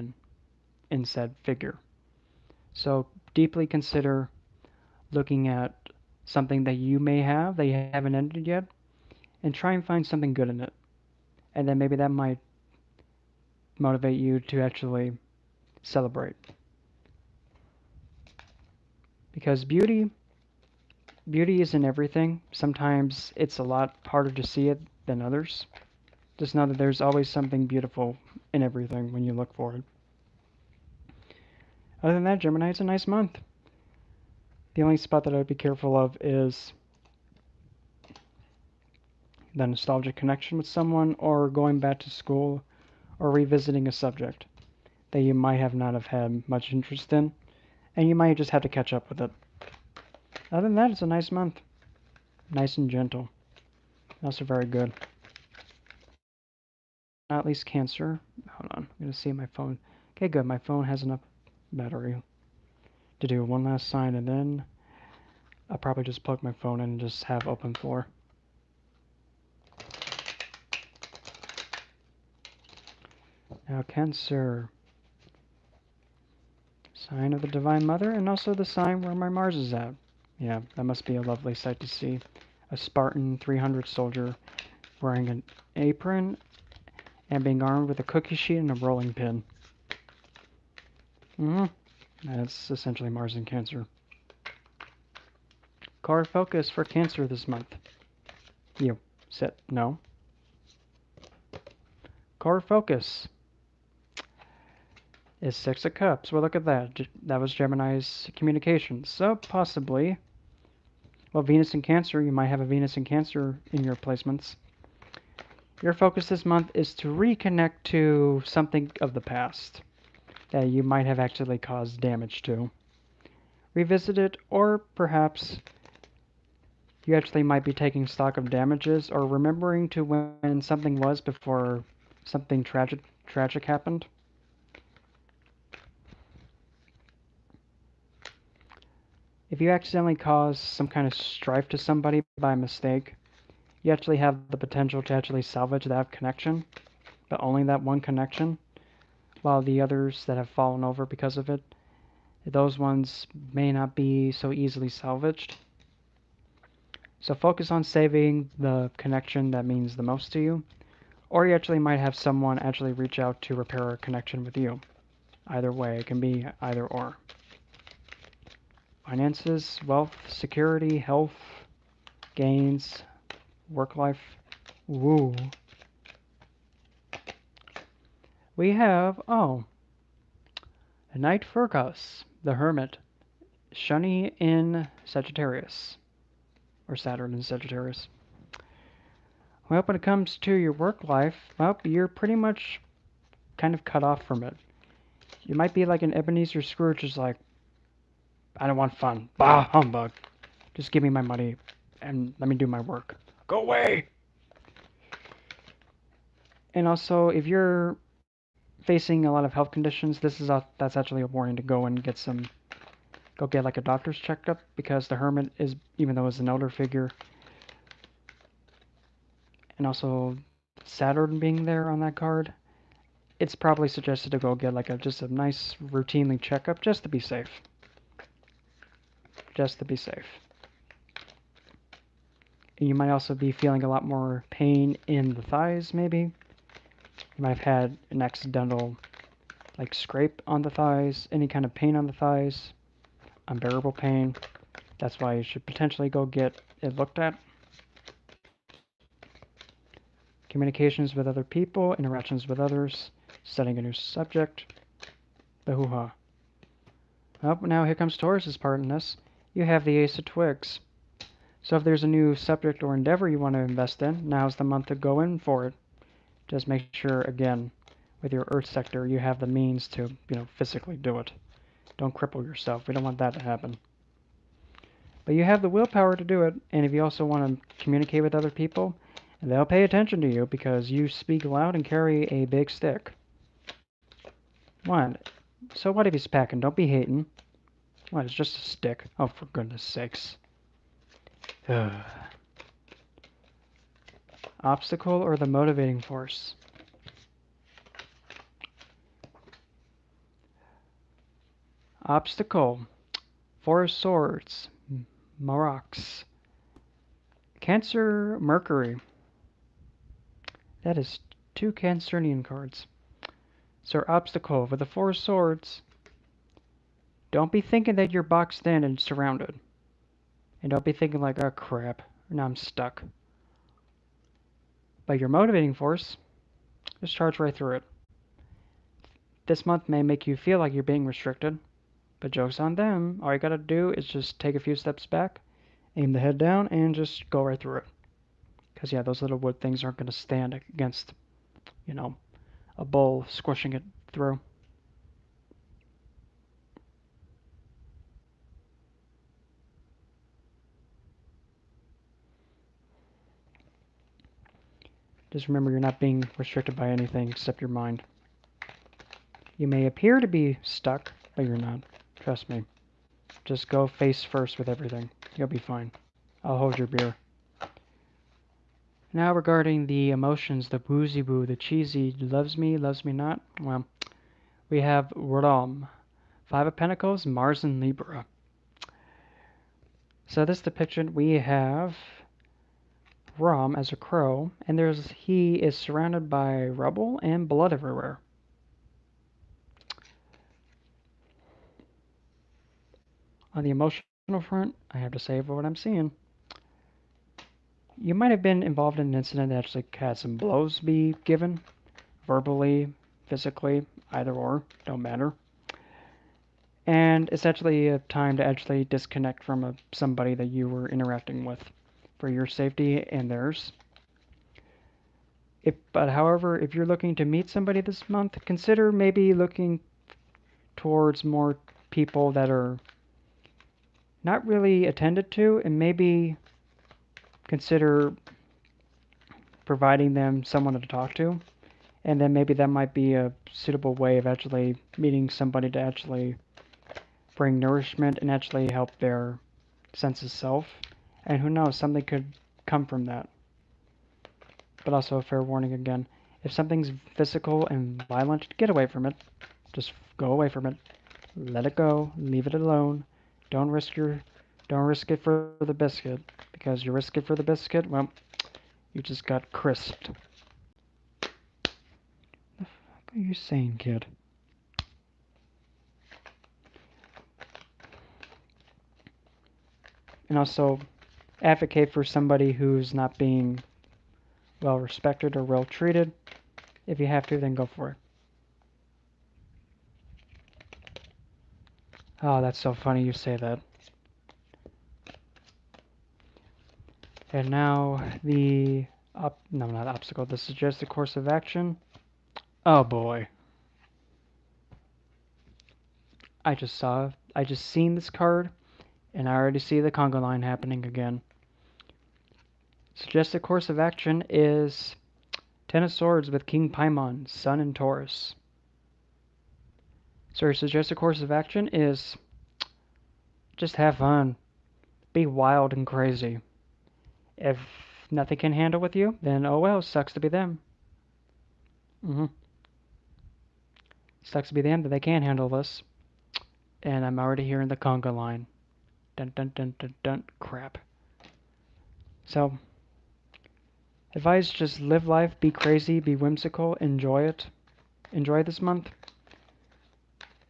in said figure. So deeply consider looking at something that you may have that you haven't ended yet, and try and find something good in it. And then maybe that might motivate you to actually celebrate. Because beauty isn't everything. Sometimes it's a lot harder to see it than others. Just know that there's always something beautiful in everything when you look for it. Other than that, Gemini, it's a nice month. The only spot that I would be careful of is the nostalgic connection with someone, or going back to school, or revisiting a subject that you might have not have had much interest in, and you might just have to catch up with it. Other than that, it's a nice month. Nice and gentle. Also very good. Not least Cancer. Hold on, I'm gonna see my phone. Okay, good. My phone has enough battery to do one last sign, and then I'll probably just plug my phone in and just have open floor. Now, Cancer. Sign of the Divine Mother, and also the sign where my Mars is at. Yeah, that must be a lovely sight to see. A Spartan 300 soldier wearing an apron and being armed with a cookie sheet and a rolling pin. That's essentially Mars in Cancer. Card focus for Cancer this month. You. Sit. No. Card focus is Six of Cups. Well, look at that. That was Gemini's communication. So, possibly, well, Venus in Cancer, you might have a Venus in Cancer in your placements. Your focus this month is to reconnect to something of the past that you might have actually caused damage to. Revisit it, or perhaps you actually might be taking stock of damages or remembering to when something was before something tragic happened. If you accidentally cause some kind of strife to somebody by mistake, you actually have the potential to actually salvage that connection, but only that one connection, while the others that have fallen over because of it, those ones may not be so easily salvaged. So focus on saving the connection that means the most to you, or you actually might have someone actually reach out to repair a connection with you. Either way, it can be either or. Finances, wealth, security, health, gains, work life. Woo. We have, a Knight Virgos, the Hermit, Shani in Sagittarius, or Saturn in Sagittarius. Well, when it comes to your work life, well, you're pretty much kind of cut off from it. You might be like an Ebenezer Scrooge, just like, I don't want fun. Bah, humbug. Just give me my money and let me do my work. Go away! And also, if you're facing a lot of health conditions, that's actually a warning to go and go get like a doctor's checkup, because the Hermit is, even though it's an elder figure, and also Saturn being there on that card, it's probably suggested to go get like just a nice routinely checkup just to be safe. Just to be safe. And you might also be feeling a lot more pain in the thighs, maybe. You might have had an accidental like scrape on the thighs, any kind of pain on the thighs, unbearable pain. That's why you should potentially go get it looked at. Communications with other people, interactions with others, studying a new subject. The hoo-ha. Well, now here comes Taurus's part in this. You have the Ace of Twigs. So if there's a new subject or endeavor you want to invest in, now's the month to go in for it. Just make sure, again, with your Earth sector, you have the means to, physically do it. Don't cripple yourself. We don't want that to happen. But you have the willpower to do it, and if you also want to communicate with other people, they'll pay attention to you because you speak loud and carry a big stick. What? So what if he's packing? Don't be hating. What, it's just a stick? Oh, for goodness sakes. Obstacle or the motivating force? Obstacle. Four of Swords. Marox. Cancer, Mercury. That is 2 Cancerian cards. So obstacle with the Four of Swords. Don't be thinking that you're boxed in and surrounded. And don't be thinking like, oh crap, now I'm stuck. But your motivating force, just charge right through it. This month may make you feel like you're being restricted, but joke's on them. All you gotta do is just take a few steps back, aim the head down, and just go right through it. Because, yeah, those little wood things aren't gonna stand against, a bull squishing it through. Just remember you're not being restricted by anything except your mind. You may appear to be stuck, but you're not. Trust me. Just go face first with everything. You'll be fine. I'll hold your beer. Now regarding the emotions, the boozy boo, the cheesy, loves me not, well, we have Ram, Five of Pentacles, Mars and Libra. So this depiction, we have Ram as a crow, and he is surrounded by rubble and blood everywhere. On the emotional front, I have to say for what I'm seeing. You might have been involved in an incident that actually had some blows be given, verbally, physically, either or, don't matter. And it's actually a time to actually disconnect from somebody that you were interacting with for your safety and theirs. However, if you're looking to meet somebody this month, consider maybe looking towards more people that are not really attended to, and maybe consider providing them someone to talk to. And then maybe that might be a suitable way of actually meeting somebody to actually bring nourishment and actually help their sense of self. And who knows, something could come from that. But also a fair warning again, if something's physical and violent, get away from it. Just go away from it. Let it go. Leave it alone. Don't risk it for the biscuit, because you risk it for the biscuit, well, you just got crisped. The fuck are you saying, kid? And also, advocate for somebody who's not being well respected or well treated. If you have to, then go for it. Oh, that's so funny you say that. And now no, not obstacle, the suggested course of action. Oh boy. I just seen this card, and I already see the conga line happening again. Suggested course of action is Ten of Swords with King Paimon, Sun and Taurus. So your suggested course of action is just have fun. Be wild and crazy. If nothing can handle with you, then oh well, sucks to be them. Sucks to be them that they can't handle this. And I'm already hearing the conga line. Dun dun dun dun dun. Crap. So, advice, just live life, be crazy, be whimsical, enjoy it. Enjoy this month.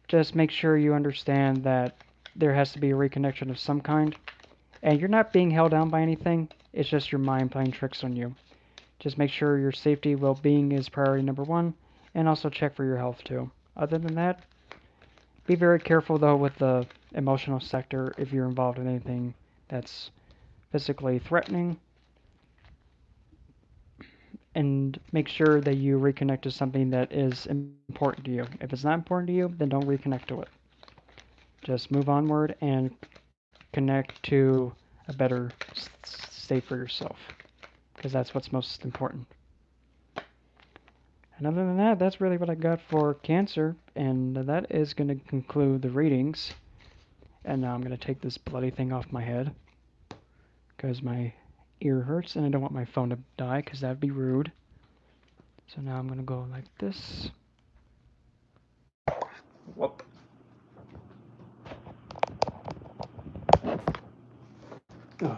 Just make sure you understand that there has to be a reconnection of some kind. And you're not being held down by anything. It's just your mind playing tricks on you. Just make sure your safety, well-being is priority number one. And also check for your health too. Other than that, be very careful though with the emotional sector if you're involved in anything that's physically threatening. And make sure that you reconnect to something that is important to you. If it's not important to you, then don't reconnect to it. Just move onward and connect to a better state for yourself, because that's what's most important. And other than that, that's really what I got for Cancer, and that is going to conclude the readings. And now I'm going to take this bloody thing off my head, because my ear hurts, and I don't want my phone to die, because that would be rude. So now I'm going to go like this. Whoop. Ugh.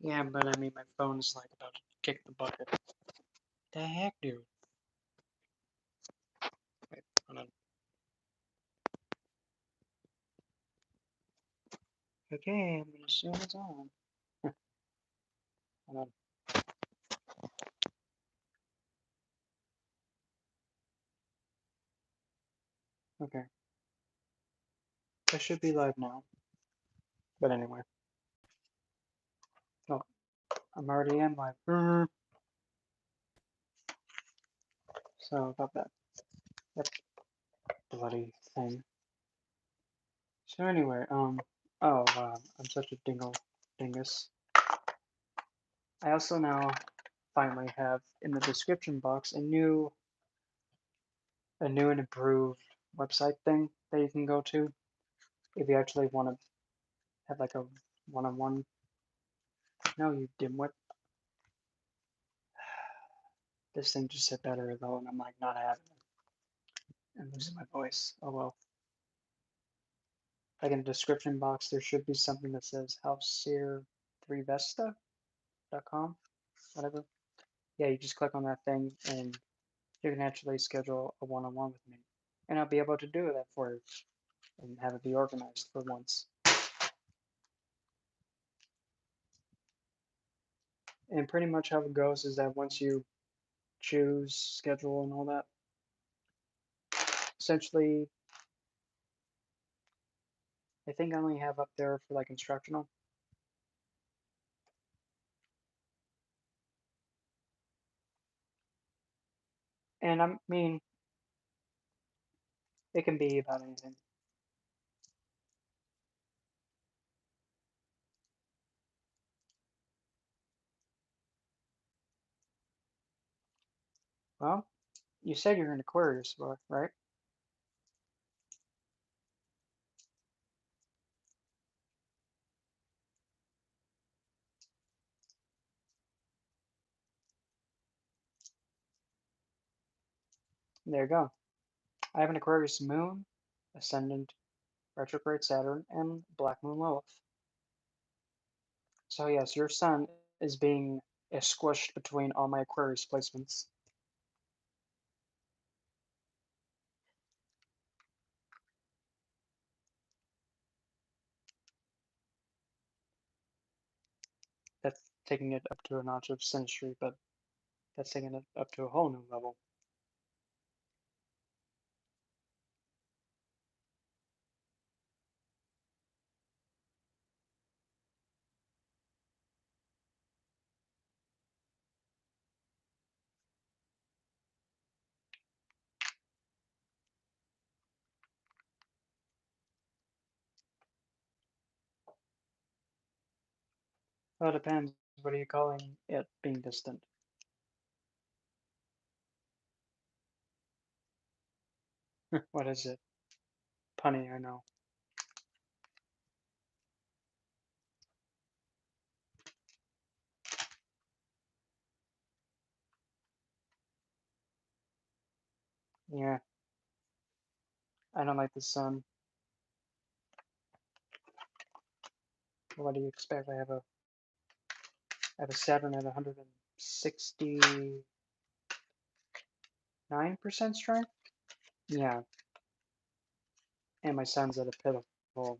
Yeah, but I mean, my phone's like about to kick the bucket. The heck, dude? Wait, hold on. Okay, I'm gonna assume it's on. Hold on. Okay. I should be live now. But anyway. Oh, I'm already in live. So, about that. That bloody thing. So anyway, oh wow, I'm such a dingus. I also now finally have in the description box a new and improved website thing that you can go to if you actually want to have like a one-on-one. No, you dimwit. This thing just said better though, and I'm like not having it. I'm losing my voice. Oh well. Like in the description box, there should be something that says houseseer3vesta.com, whatever. Yeah, you just click on that thing and you can actually schedule a one-on-one with me. And I'll be able to do that for you and have it be organized for once. And pretty much how it goes is that once you choose schedule and all that, essentially, I think I only have up there for like instructional. And I mean, it can be about anything. Well, you said you're an Aquarius, right? There you go. I have an Aquarius moon, ascendant, retrograde Saturn, and black moon Lilith. So yes, your sun is being squished between all my Aquarius placements. That's taking it up to a notch of synastry, but that's taking it up to a whole new level. Well, it depends. What are you calling it being distant? What is it? Punny, I know. Yeah, I don't like the sun. What do you expect? I have a Saturn at 169% strength. Yeah, and my sun's at a pitiful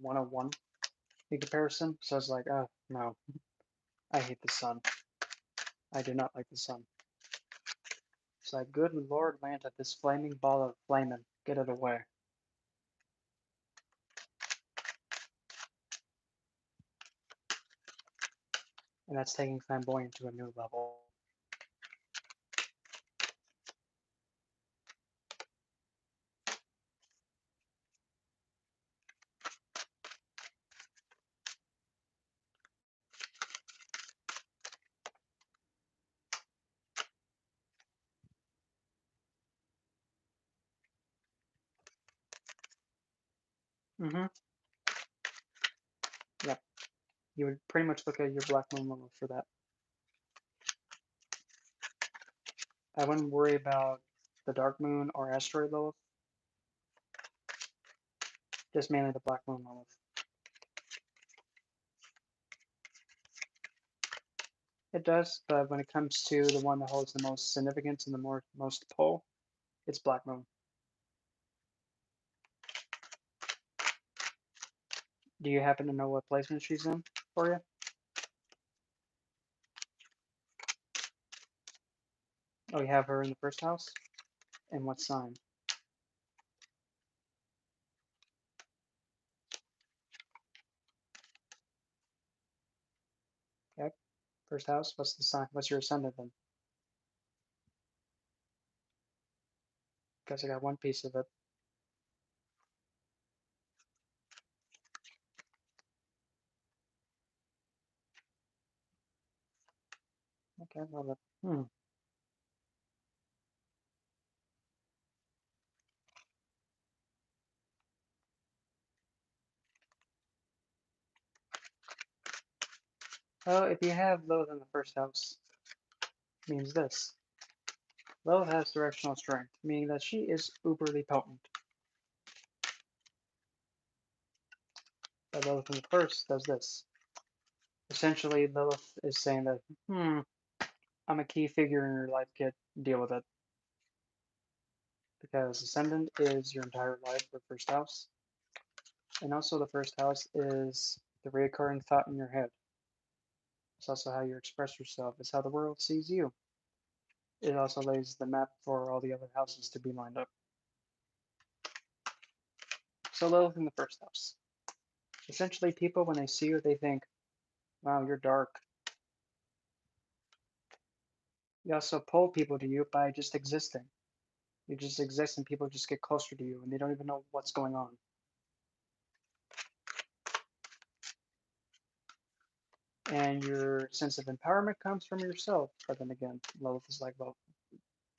101 in comparison. So it's like, oh no, I hate the sun. I do not like the sun. It's like, good Lord, Lanta, this flaming ball of flaming, get it away. And that's taking flamboyant to a new level. Mm-hmm. Yep. You would pretty much look at your black moon level for that. I wouldn't worry about the dark moon or asteroid Lilith, just mainly the black moon Lilith. It does, but when it comes to the one that holds the most significance and the most pull, it's black moon. Do you happen to know what placement she's in for you? Oh, you have her in the first house? And what sign? Okay, first house. What's the sign? What's your ascendant then? Guess I got one piece of it. Okay, love it. Well, if you have Lilith in the first house, it means this. Lilith has directional strength, meaning that she is uberly potent. But Lilith in the first does this. Essentially, Lilith is saying that, I'm a key figure in your life, kid. Deal with it. Because Ascendant is your entire life, the first house. And also the first house is the recurring thought in your head. It's also how you express yourself. It's how the world sees you. It also lays the map for all the other houses to be lined up. So Lilith in the first house. Essentially, people, when they see you, they think, wow, you're dark. You also pull people to you by just existing. You just exist and people just get closer to you and they don't even know what's going on. And your sense of empowerment comes from yourself. But then again, Lilith is like, well,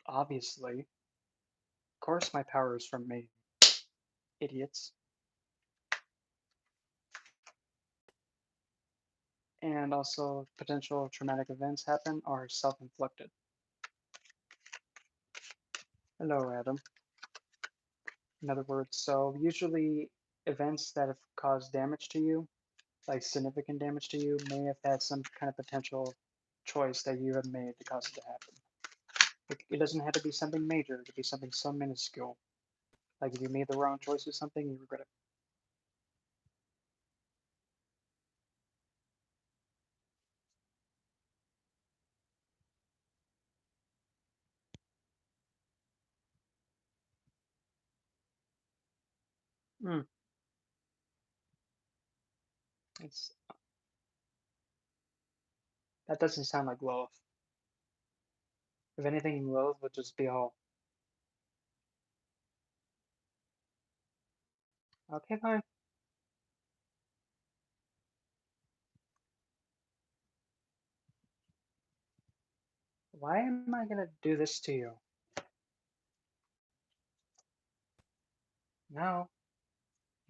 obviously, of course my power is from me. Idiots. And also, potential traumatic events happen are self-inflicted. Hello, Adam. In other words, so usually events that have caused damage to you, like significant damage to you, may have had some kind of potential choice that you have made to cause it to happen. It doesn't have to be something major, it could be something so minuscule. Like if you made the wrong choice with something, you regret it. Mm, it's that doesn't sound like Lilith. If anything, Lilith would just be all, okay, fine. Why am I gonna do this to you? No.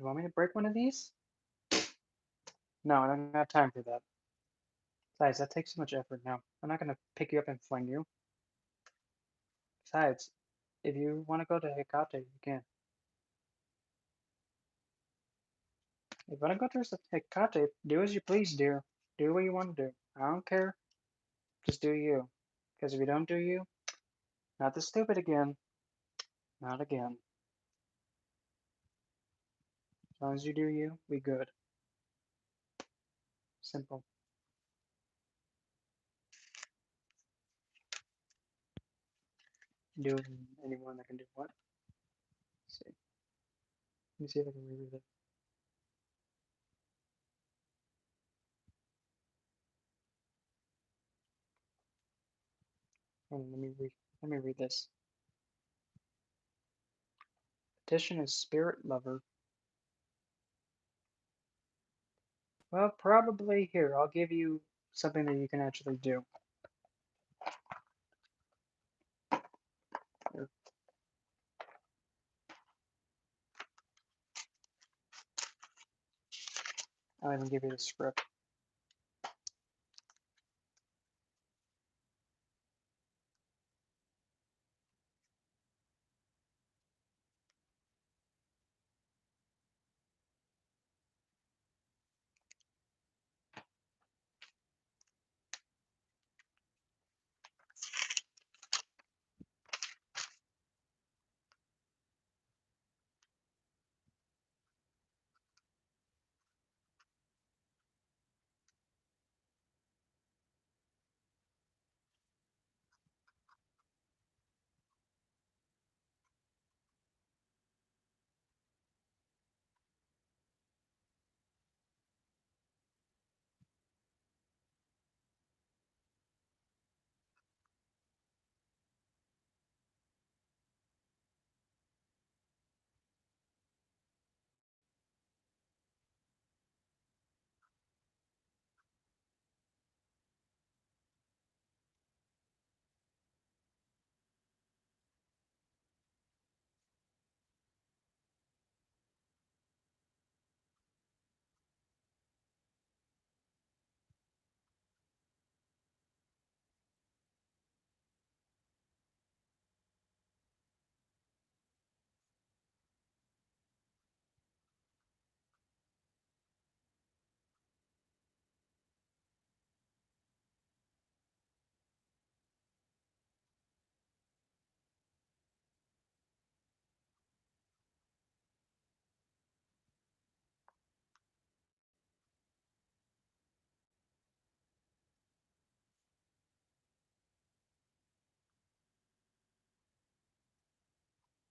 You want me to break one of these? No, I don't have time for that. Besides, that takes so much effort now. I'm not gonna pick you up and fling you. Besides, if you want to go to Hecate, you can. If you want to go to Hecate, do as you please, dear. Do what you want to do. I don't care. Just do you. Because if you don't do you, not the stupid again. Not again. As long as you do you, we good. Simple. Do anyone that can do what? Let's see. Let me see if I can reread it. Let me read this. Petition is spirit lover. Well, probably here. I'll give you something that you can actually do. Here, I'll even give you the script.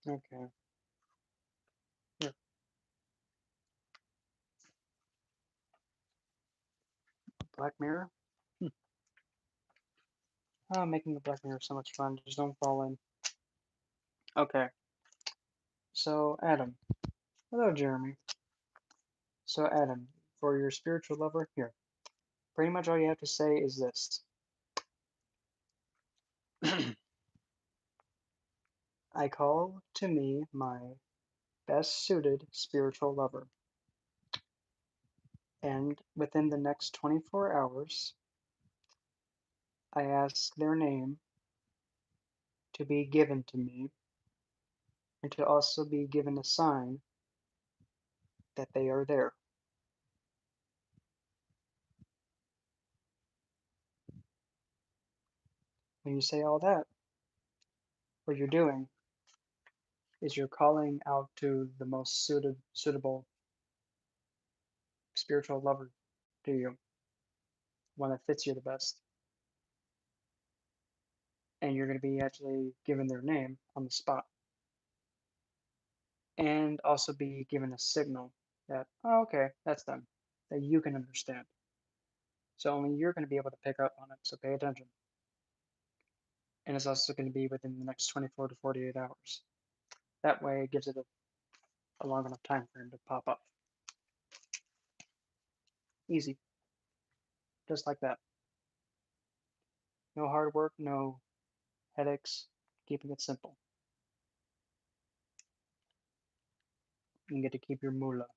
Okay. Here. Black Mirror? Hmm. Oh, making the Black Mirror so much fun. Just don't fall in. Okay. So, Adam. Hello, Jeremy. So, Adam, for your spiritual lover, here. Pretty much all you have to say is this. I call to me my best suited spiritual lover, and within the next 24 hours, I ask their name to be given to me and to also be given a sign that they are there. When you say all that, what you're doing is you're calling out to the most suitable spiritual lover to you, one that fits you the best. And you're going to be actually given their name on the spot and also be given a signal that, oh, okay, that's them, that you can understand. So only you're going to be able to pick up on it, so pay attention. And it's also going to be within the next 24 to 48 hours. That way, it gives it a long enough time frame to pop up. Easy, just like that. No hard work, no headaches, keeping it simple. You get to keep your moolah.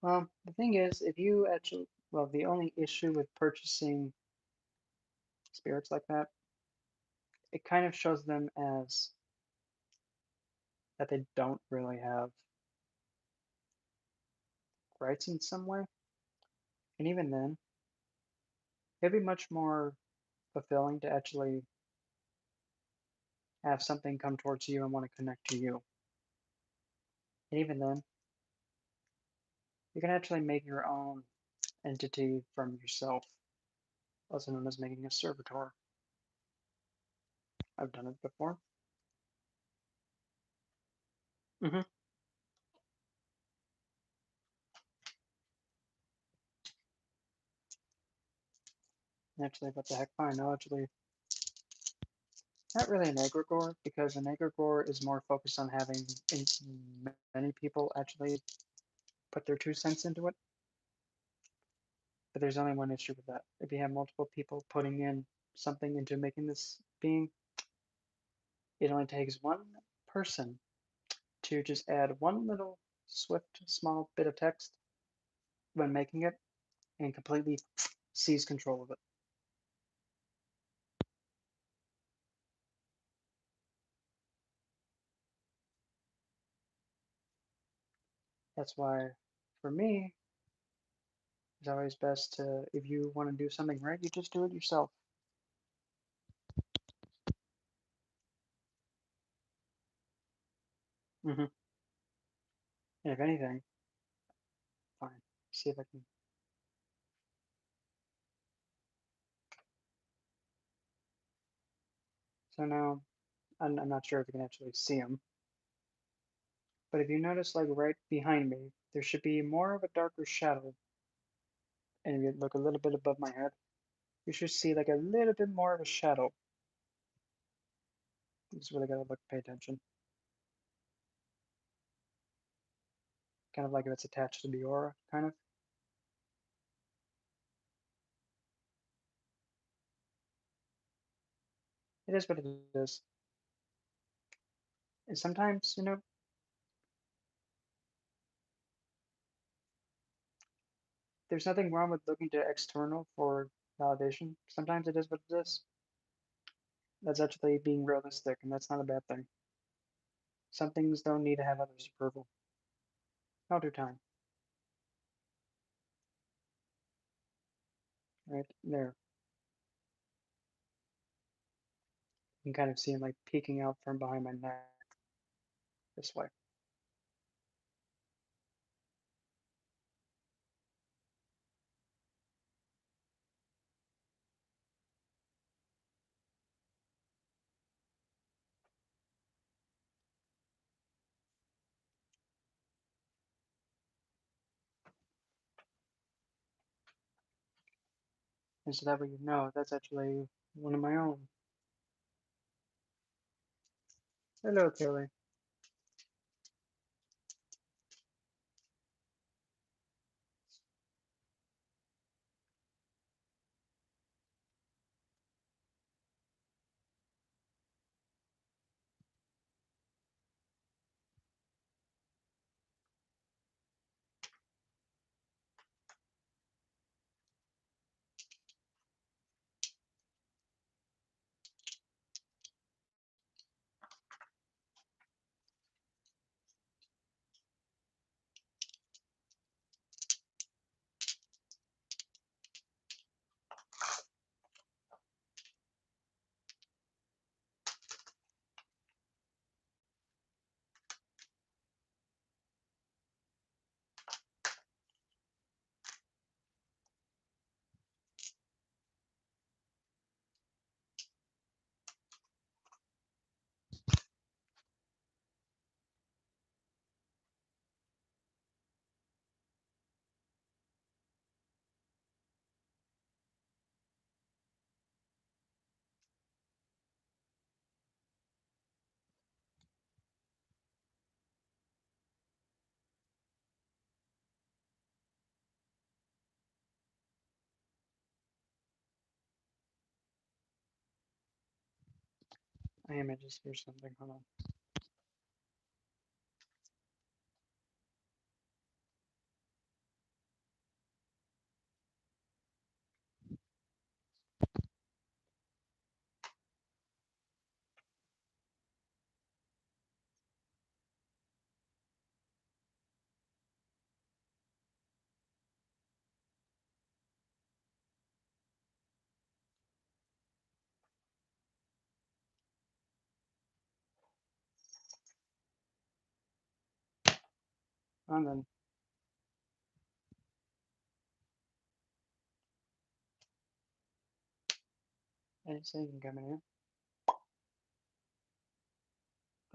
Well, the thing is, if you actually, well, the only issue with purchasing spirits like that, it kind of shows them as that they don't really have rights in some way. And even then, it'd be much more fulfilling to actually have something come towards you and want to connect to you. And even then, you can actually make your own entity from yourself, also known as making a servitor. I've done it before. Mm-hmm. Actually, what the heck, fine. No, actually, not really an egregore, because an egregore is more focused on having many people actually put their 2 cents into it. But there's only one issue with that. If you have multiple people putting in something into making this being, it only takes one person to just add one little swift, small bit of text when making it and completely seize control of it. That's why, for me, it's always best to, if you want to do something right, you just do it yourself. Mm-hmm. And if anything, fine. See if I can. So now, I'm not sure if you can actually see them, but if you notice, like right behind me, there should be more of a darker shadow. And if you look a little bit above my head, you should see like a little bit more of a shadow. You just really gotta look, pay attention. Kind of like if it's attached to the aura, kind of. It is what it is. And sometimes, there's nothing wrong with looking to external for validation. Sometimes it is what it is. That's actually being realistic, and that's not a bad thing. Some things don't need to have others' approval. All due time. Right there. You can kind of see him like peeking out from behind my neck this way. And so that way you know that's actually one of my own. Hello, Kelly. I am. I just hear something. Hold on. And then I didn't say you can come in here.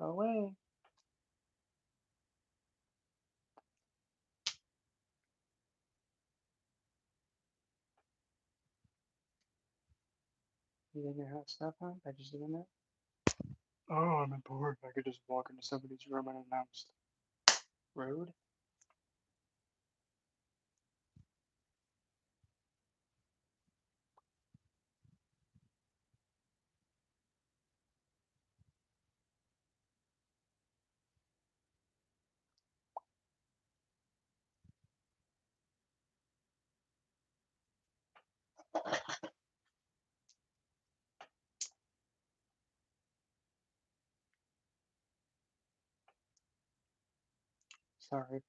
Go away. You didn't hear hot stuff, huh? By just doing that? Oh, I'm bored. I could just walk into somebody's room unannounced. Rude. Sorry.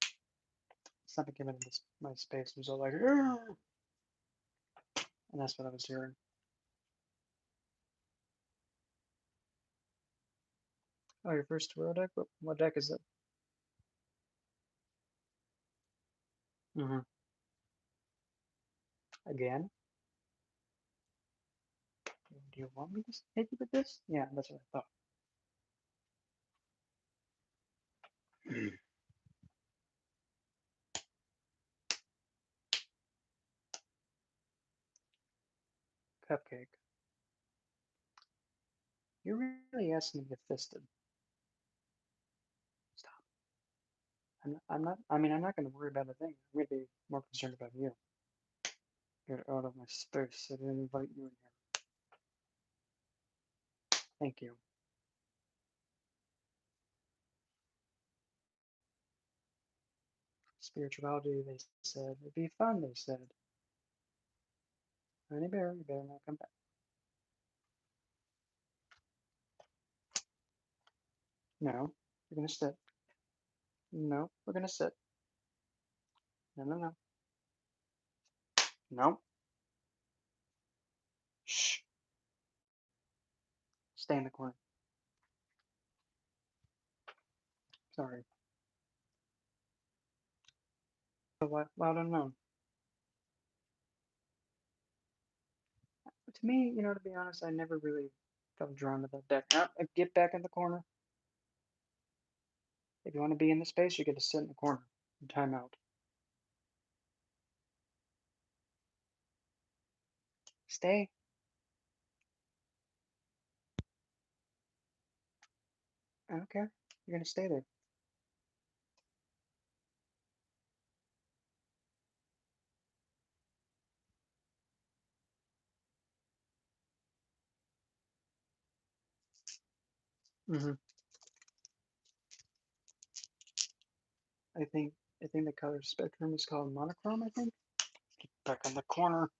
Something came into my space and was all like, "Arr!" And that's what I was hearing. Oh, your first tarot deck? What deck is it? Mm-hmm. Again? Do you want me to hit you with this? Yeah, that's what I thought. Cupcake. You're really asking me to get fisted. Stop. I'm not going to worry about a thing. I'm going to be more concerned about you. Get out of my space. I didn't invite you in here. Thank you. Spirituality, they said. It'd be fun, they said. Honey bear, you better not come back. No, you're gonna sit. No, we're gonna sit. No, no, no. No. Shh. Stay in the corner. Sorry. Loud unknown. To me, to be honest, I never really felt drawn to that deck. Get back in the corner. If you want to be in the space, you get to sit in the corner. Time out. Stay. I don't care. You're gonna stay there. hmm I think I think the color spectrum is called monochrome. I think. Back in the corner.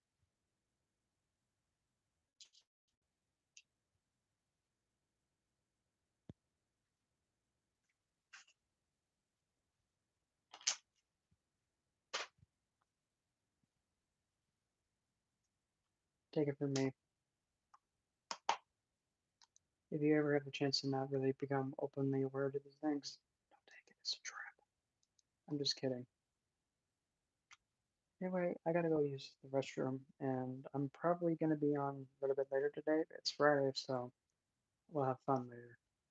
Take it from me. If you ever have the chance to not really become openly aware to these things, don't take it as a trap. I'm just kidding. Anyway, I gotta go use the restroom, and I'm probably gonna be on a little bit later today. It's Friday, so we'll have fun later.